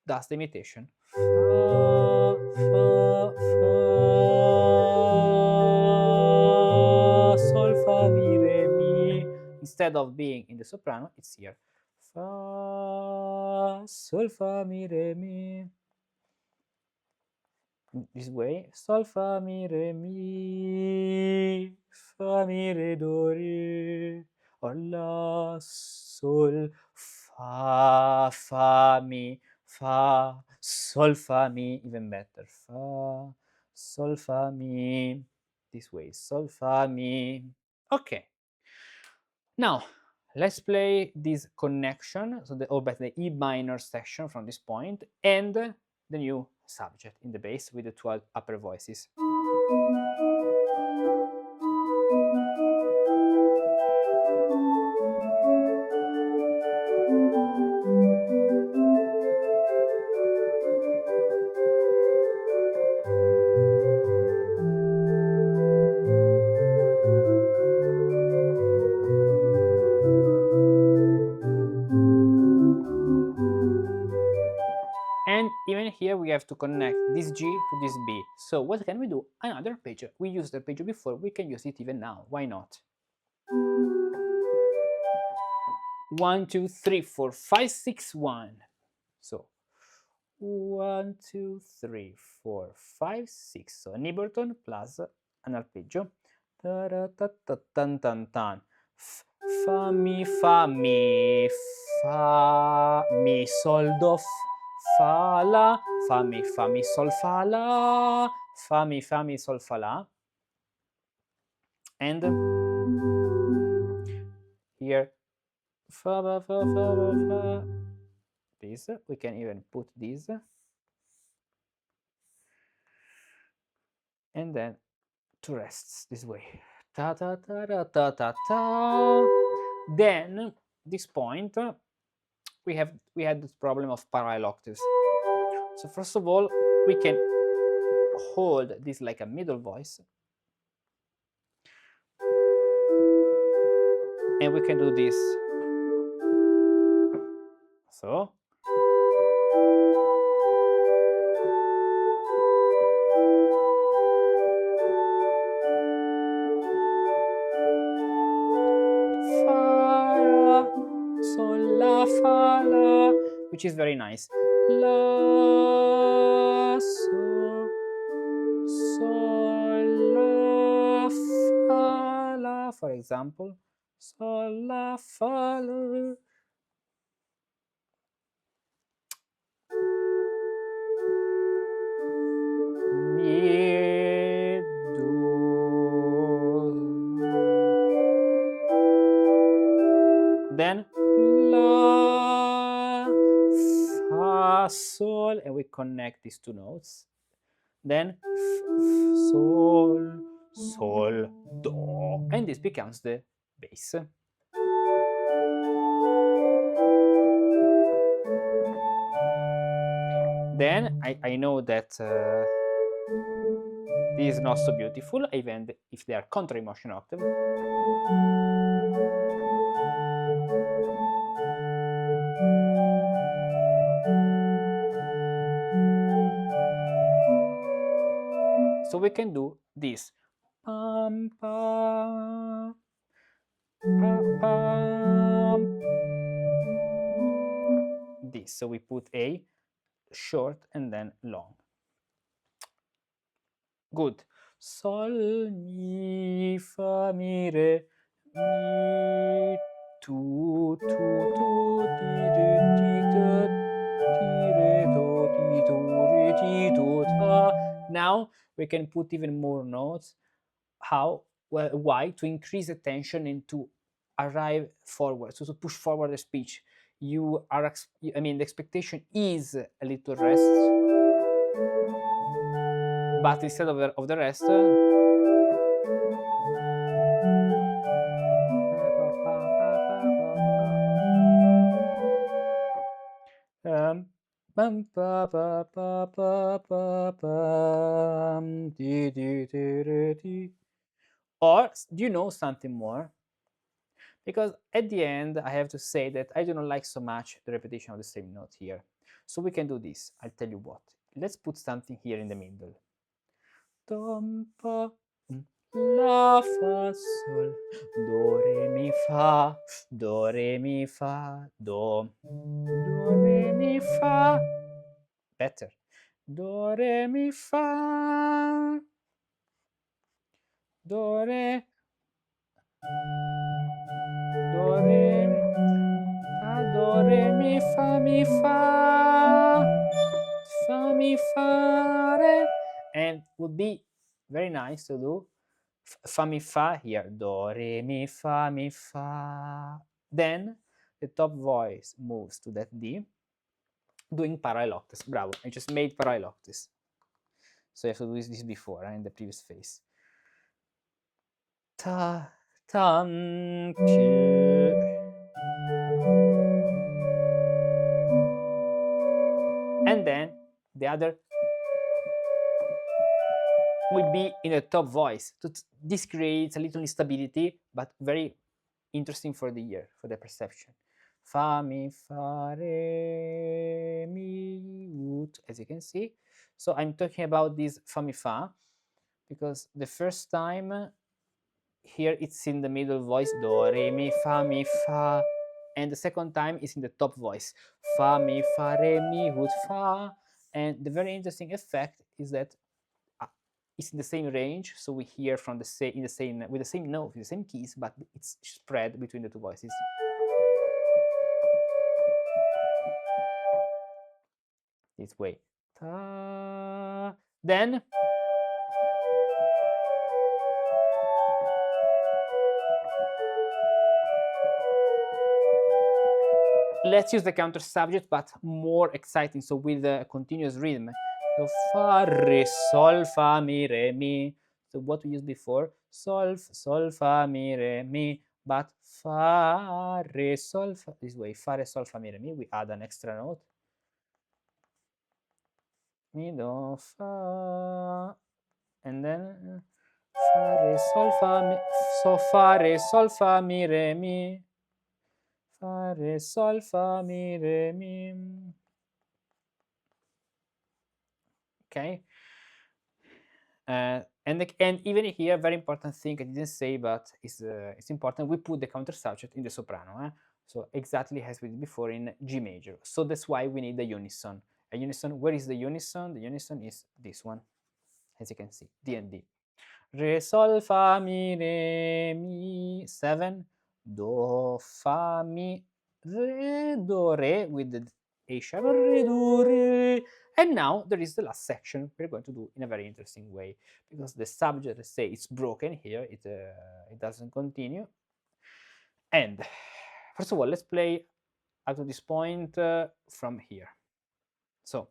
does the imitation. Fa, fa, fa, sol, fa, mi, re, mi. Instead of being in the soprano, it's here. Fa, sol, fa, mi, re, mi. this way. Sol, fa, mi, re, mi, fa, mi, re, do, re, or la, sol, fa, mi, fa, sol, fa, mi, even better. Fa, sol, fa, mi, this way. Sol, fa, mi. Okay. Now, let's play this connection, so or better, the E minor section from this point, and the new subject in the bass with the 12 upper voices. And even here we have to connect this G to this B. So what can we do? Another arpeggio. We used the arpeggio before, we can use it even now. Why not? 1, 2, 3, 4, 5, 6, 1. So 1, 2, 3, 4, 5, 6. So an Eberton plus an arpeggio. Tan tan tan. Fa mi fa mi fa mi sol do fa la fa mi sol fa la fa mi sol fa la, and here fa ba fa fa ba fa. This we can even put this, and then two rests this way. Ta ta ta ta ta ta ta. Then this point we had this problem of parallel octaves. So first of all, we can hold this like a middle voice, and we can do this. So fa la, sol la fa la, which is very nice. La sol la fa la, for example. Sol la fa la. Mi do. Then la fa sol, and we connect these two notes. Then sol sol do, and this becomes the bass. Then I know that this is not so beautiful, even if they are contrary motion octave. So we can do this. Pam, pam, pam, pam. This. So we put A short and then long. Good. Sol, mi, fa, mi, re, mi, tu, ti, re, ti, do, ti, re, do, ti, do, re, ti, do, ta. Now we can put even more notes. How? Well, why? To increase the tension and to arrive forward, so to push forward the speech. You are, I mean, the expectation is a little rest, but instead of the rest, bum, ba, ba, ba, ba, ba, bum, di, di, di, di, di. Or do you know something more? Because at the end, I have to say that I do not like so much the repetition of the same note here. So we can do this. I'll tell you what. Let's put something here in the middle. Dom, pa, la, fa, sol, do, re, mi, fa, do, re, mi, fa, do, re, mi, fa. Better. do, re, mi, fa, do, re, do, re, fa, do, re, mi, fa, mi, fa, fa, mi, fa, re. And would be very nice to do fa, mi, fa here, do, re, mi, fa, mi, fa. Then the top voice moves to that D, doing parallel octaves. Bravo, I just made parallel octaves. So you have to do this before, in the previous phase. Ta, tam, pi. And then the other will be in the top voice. This creates a little instability, but very interesting for the ear, for the perception. Fa, mi, fa, re, mi, ut, as you can see. So I'm talking about this fa, mi, fa, because the first time here it's in the middle voice, do, re, mi, fa, and the second time is in the top voice, fa, mi, fa, re, mi, ut, fa. And the very interesting effect is that it's in the same range, so we hear from the same in the same with the same note, with the same keys, but it's spread between the two voices. This way. Ta. Then let's use the counter subject, but more exciting, so with a continuous rhythm. So fa, re, sol, fa, mi, re, mi. So what we used before, sol, sol, fa, mi, re, mi, but fa, re, sol, fa, this way, fa, re, sol, fa, mi, re, mi. We add an extra note. Mi, do, fa, and then fa, re, sol, fa, mi, so fa, re, sol, fa, mi, re, mi. Fa, re, sol, fa, mi, re, mi. Okay. And even here, very important thing I didn't say, but it's important. We put the counter subject in the soprano, so exactly as we did before in G major. So that's why we need the unison. A unison. Where is the unison? The unison is this one, as you can see, D and D. Re, sol, fa, mi, re, mi, 7, do, fa, mi, re, do, re, with the A sharp, re, do, re. And now there is the last section we're going to do in a very interesting way, because the subject, let's say, it's broken here, it doesn't continue. And first of all, let's play up to this point from here. So.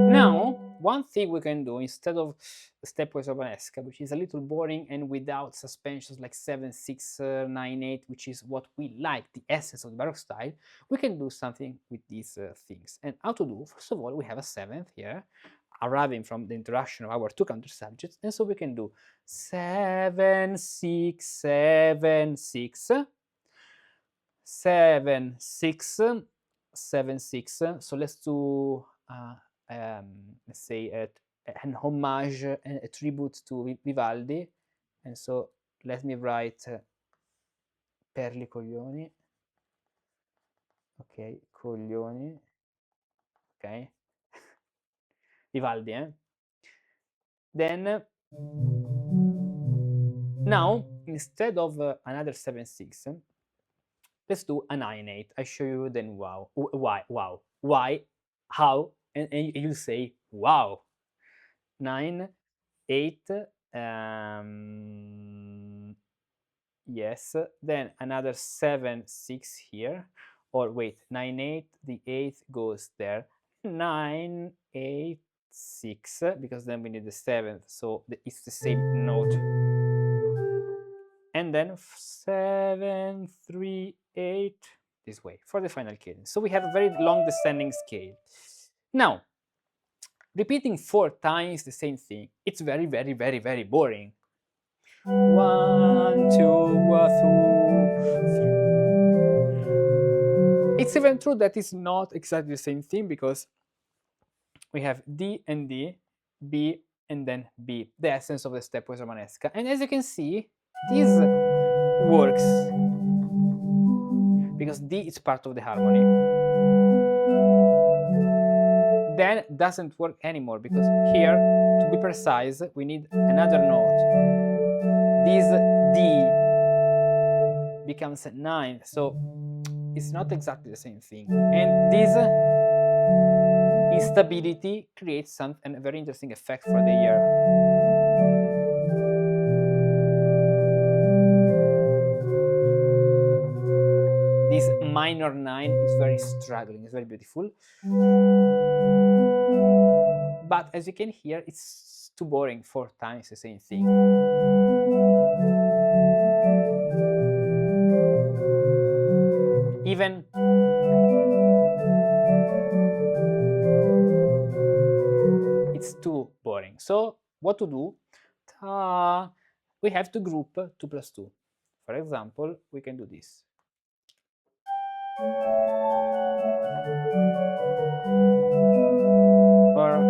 Now, one thing we can do instead of stepwise romanesque, which is a little boring and without suspensions like 7/6, 9/8, which is what we like, the essence of the Baroque style, we can do something with these things. And how to do? First of all, we have a seventh here, arriving from the interaction of our two counter subjects, and so we can do 7, 6, 7, 6, 7, 6, 7, 6. So let's do let's say an homage, a tribute to Vivaldi. And so let me write per li coglioni. Ok, coglioni. Ok. Vivaldi, Then now, instead of another 7/6, let's do a 9/8. I show you then wow. Why, how, and you'll say wow. 9, 8, yes, then another 7/6 here, or wait, 9/8, the 8th goes there, 9/8/6, because then we need the 7th, so it's the same note, and then 7/3/8 this way for the final cadence. So we have a very long descending scale. Now, repeating 4 times the same thing, it's very, very, very, very boring. 1, 2, 3. It's even true that it's not exactly the same thing, because we have D and D, B and then B, the essence of the step was Romanesca. And as you can see, this works because D is part of the harmony. Then doesn't work anymore, because here, to be precise, we need another note. This D becomes a 9, so it's not exactly the same thing. And this instability creates a very interesting effect for the ear. This minor 9 is very struggling, it's very beautiful. But as you can hear, it's too boring, 4 times the same thing. Even it's too boring. So what to do? We have to group 2 plus 2. For example, we can do this. Or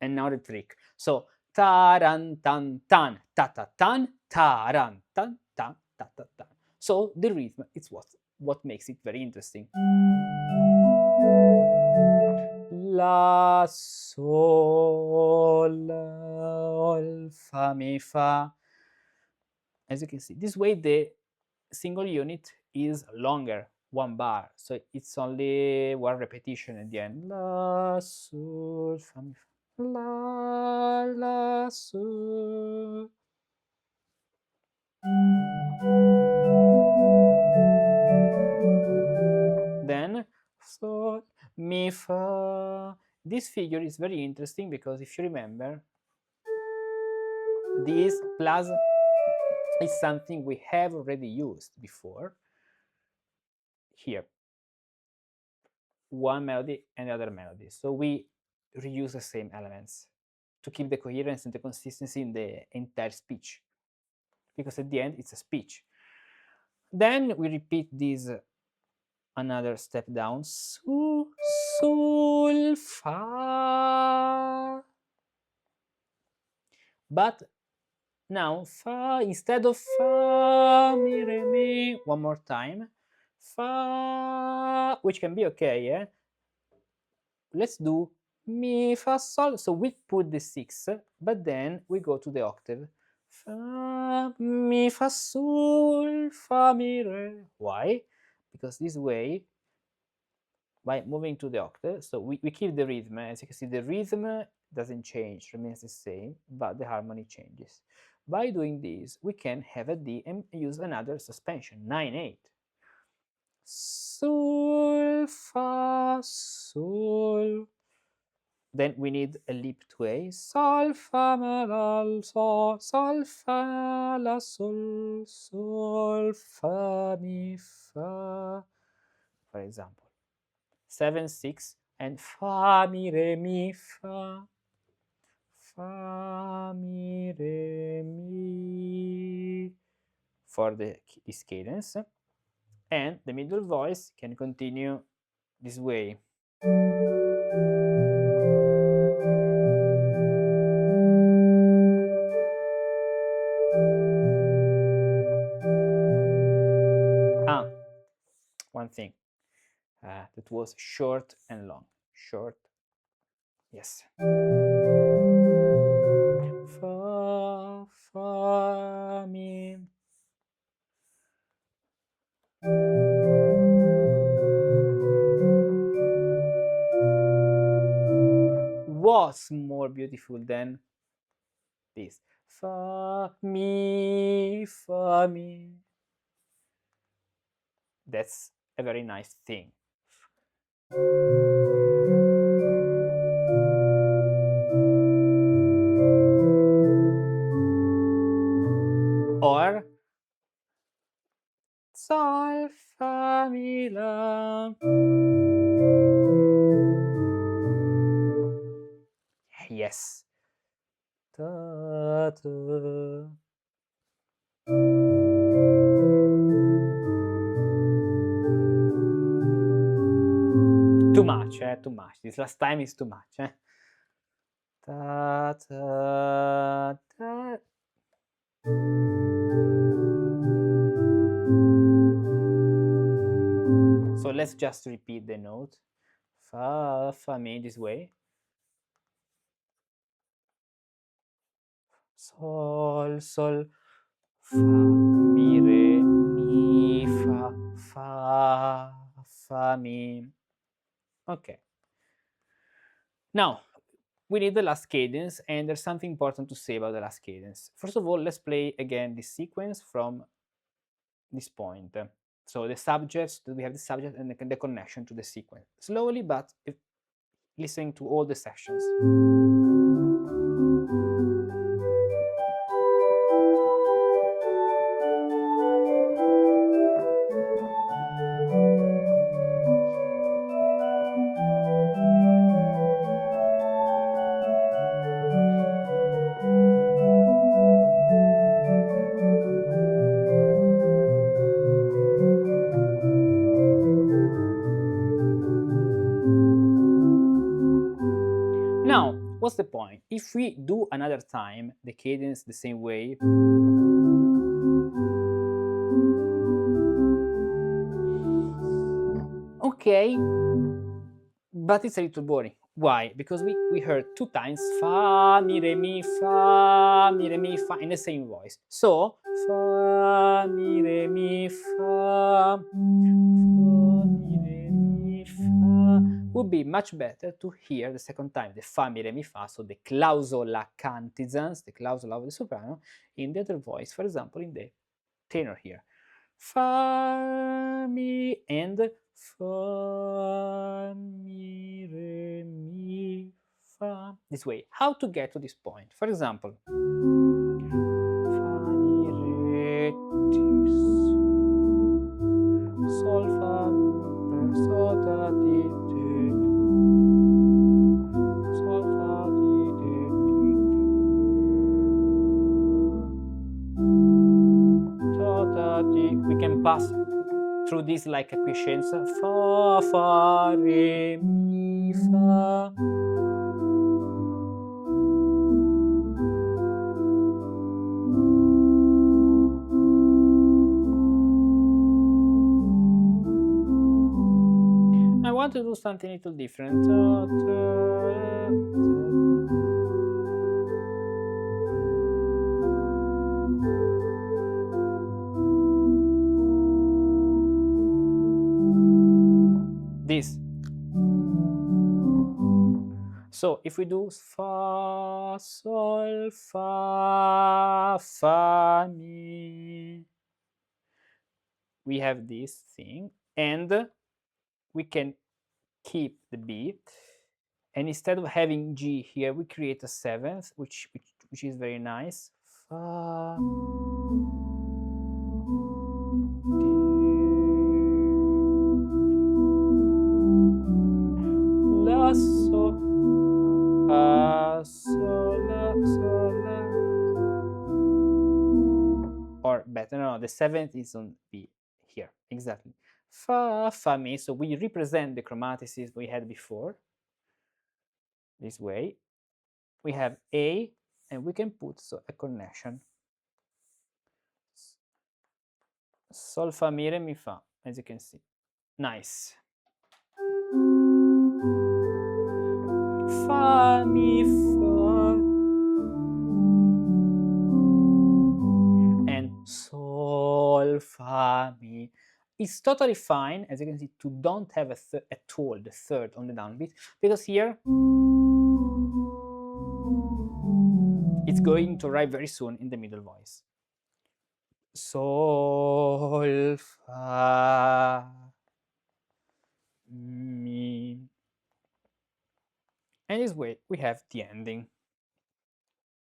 and now the trick. So taran tan tan ta ta tan taran tan tan ta ta tan. So the rhythm is what makes it very interesting. La sol fa mi fa. As you can see, this way the single unit is longer, 1 bar, so it's only 1 repetition at the end. La sol fa mi fa. La sol. Then sol mi fa. This figure is very interesting because if you remember, this plus is something we have already used before. Here, one melody and the other melody. So we reuse the same elements to keep the coherence and the consistency in the entire speech, because at the end it's a speech. Then we repeat this another step down. Su, sol, fa. But now fa, instead of fa, mi, re, mi, one more time. Fa, which can be okay, yeah? Let's do mi, fa, sol. So we put the 6, but then we go to the octave. Fa, mi, fa, sol, fa, mi, re. Why? Because this way, by moving to the octave, so we keep the rhythm. As you can see, the rhythm doesn't change, remains the same, but the harmony changes. By doing this, we can have a D and use another suspension, 9/8. Sol, fa, sol. Then we need a leap to A. Sol, fa, ma, la, sol, sol, fa, la, sol, sol, fa, mi, fa. For example, 7, 6, and fa, mi, re, mi, fa. Fa, mi, re, mi. For this cadence. And the middle voice can continue this way. One thing that was short and long. Short, yes. Fa, fa, mi. Was more beautiful than this. Fa, mi, fa, mi. That's a very nice thing. Or sol, fa, mi, la. S. Ta, ta. Too much, too much. This last time is too much. Ta, ta, ta. So let's just repeat the note. Fa, fa, mi, this way. Sol, sol, fa, mi, re, mi, fa, fa, mi. Okay. Now, we need the last cadence, and there's something important to say about the last cadence. First of all, let's play again this sequence from this point. So the subjects, we have the subject and the connection to the sequence. Slowly, but listening to all the sections. Now, what's the point? If we do another time the cadence the same way, okay, but it's a little boring. Why? Because we heard 2 times fa, mi, re, mi, fa in the same voice. So, fa, mi, re, mi, fa, mi, re, mi, fa, would be much better to hear the second time the fa, mi, re, mi, fa, so the clausola cantizans, the clausola of the soprano, in the other voice, for example, in the tenor here. Fa, mi, and fa, mi, re, mi, fa. This way. How to get to this point? For example, fa, mi, re, sol, fa, sol, da, di, di, sol, fa, di, di, di, we can pass through this like a quiescenza. Fa, fa, re, mi, fa. I want to do something a little different. This. So if we do fa, sol, fa, fa, mi, we have this thing, and we can keep the B, and instead of having G here, we create a 7th, which is very nice. Fa, la, sol, sol, la, sol, la. Or better, no, the 7th is on B here, exactly. Fa, fa, mi, so we represent the chromatices we had before, this way. We have A, and we can put a connection. Sol, fa, mi, re, mi, fa, as you can see. Nice. Fa, mi, fa. And sol, fa, mi. It's totally fine, as you can see, to don't have at all the third on the downbeat, because here it's going to arrive very soon in the middle voice. Sol, fa, mi. And this way we have the ending.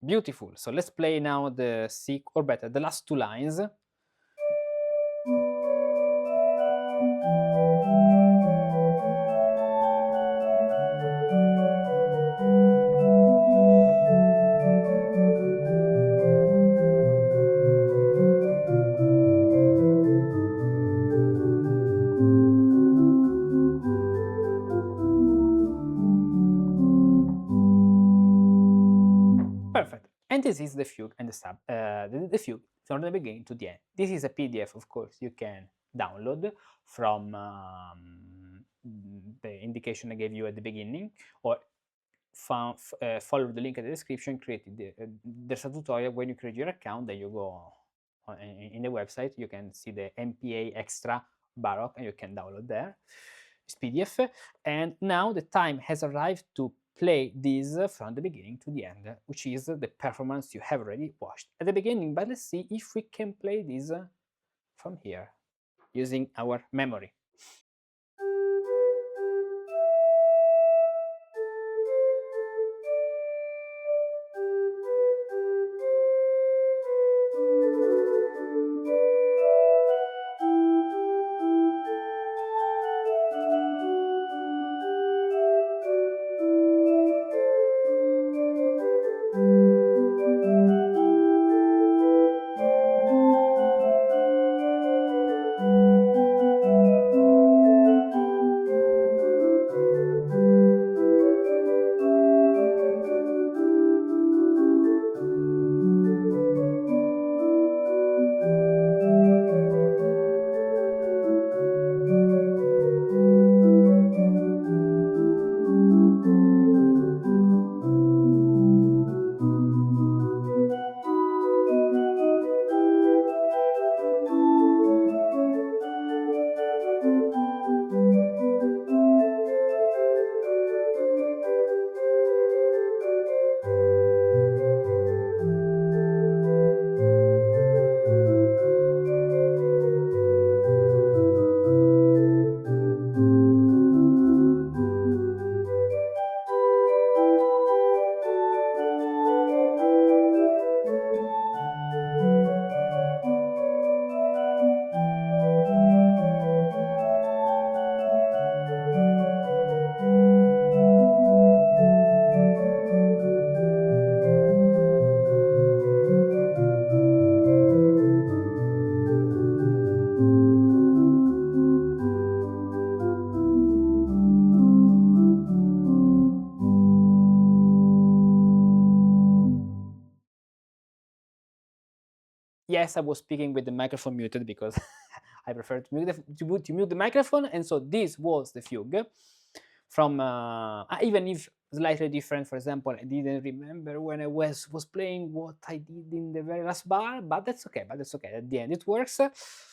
Beautiful. So let's play now the or better, the last 2 lines. and this is the fugue and the fugue from the beginning to the end. This is a PDF, of course, you can download from the indication I gave you at the beginning, or follow the link in the description. There's a tutorial when you create your account. Then you go in the website, you can see the MPA extra Baroque, and you can download there this PDF. And now the time has arrived to play this from the beginning to the end, which is the performance you have already watched at the beginning. But let's see if we can play this from here using our memory. Yes, I was speaking with the microphone muted because I prefer to mute the microphone. And so this was the fugue from, even if slightly different. For example, I didn't remember when I was playing what I did in the very last bar, but that's okay. At the end, it works.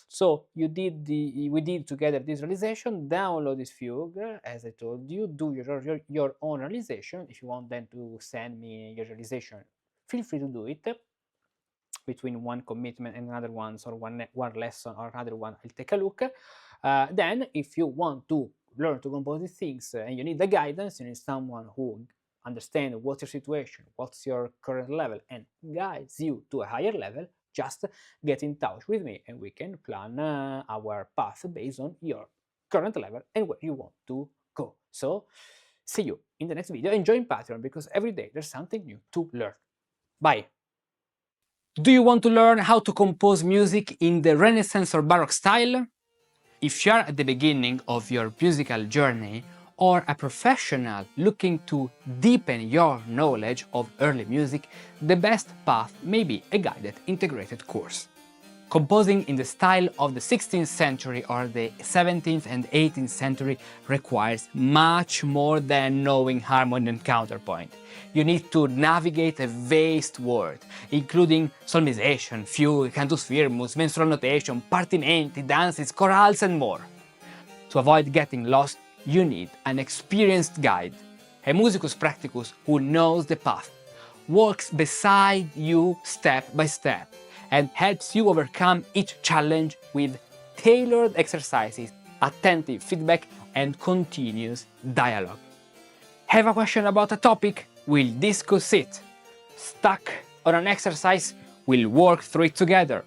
So we did together this realization. Download this fugue, as I told you. Do your own realization. If you want then to send me your realization, feel free to do it. Between one commitment and another one, or one lesson or another one, I'll take a look. Then, if you want to learn to compose these things and you need the guidance, you need someone who understands what's your situation, what's your current level, and guides you to a higher level, just get in touch with me and we can plan our path based on your current level and where you want to go. So, see you in the next video and join Patreon, because every day there's something new to learn. Bye! Do you want to learn how to compose music in the Renaissance or Baroque style? If you're at the beginning of your musical journey, or a professional looking to deepen your knowledge of early music, the best path may be a guided integrated course. Composing in the style of the 16th century or the 17th and 18th century requires much more than knowing harmony and counterpoint. You need to navigate a vast world, including solmization, fugue, cantus firmus, mensural notation, partimenti, dances, chorales, and more. To avoid getting lost, you need an experienced guide, a musicus practicus who knows the path, walks beside you step by step, and helps you overcome each challenge with tailored exercises, attentive feedback, and continuous dialogue. Have a question about a topic? We'll discuss it. Stuck on an exercise? We'll work through it together.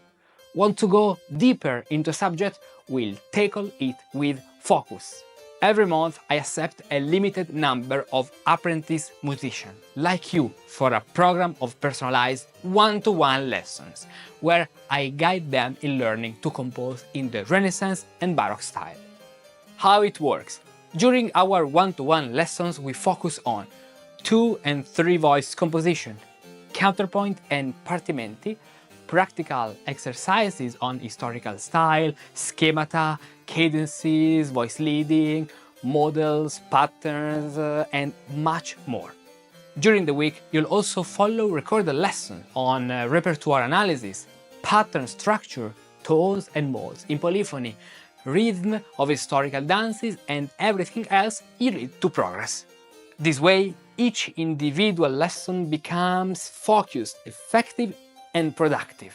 Want to go deeper into a subject? We'll tackle it with focus. Every month I accept a limited number of apprentice musicians like you for a program of personalized one-to-one lessons where I guide them in learning to compose in the Renaissance and Baroque style. How it works? During our one-to-one lessons we focus on 2- and 3-voice composition, counterpoint and partimenti, practical exercises on historical style, schemata, cadences, voice leading, models, patterns, and much more. During the week, you'll also follow recorded lessons on repertoire analysis, pattern structure, tones and modes in polyphony, rhythm of historical dances, and everything else you need to progress. This way, each individual lesson becomes focused, effective, and productive.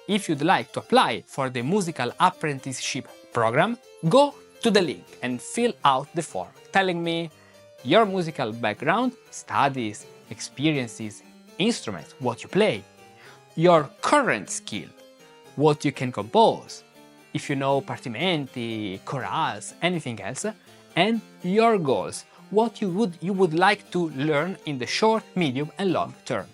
If you'd like to apply for the Musical Apprenticeship program, go to the link and fill out the form telling me your musical background, studies, experiences, instruments, what you play, your current skill, what you can compose, if you know partimenti, chorales, anything else, and your goals, what you would like to learn in the short, medium and long term.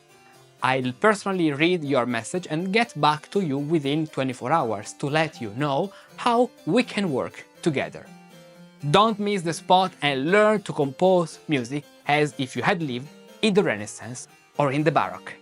I'll personally read your message and get back to you within 24 hours to let you know how we can work together. Don't miss the spot and learn to compose music as if you had lived in the Renaissance or in the Baroque.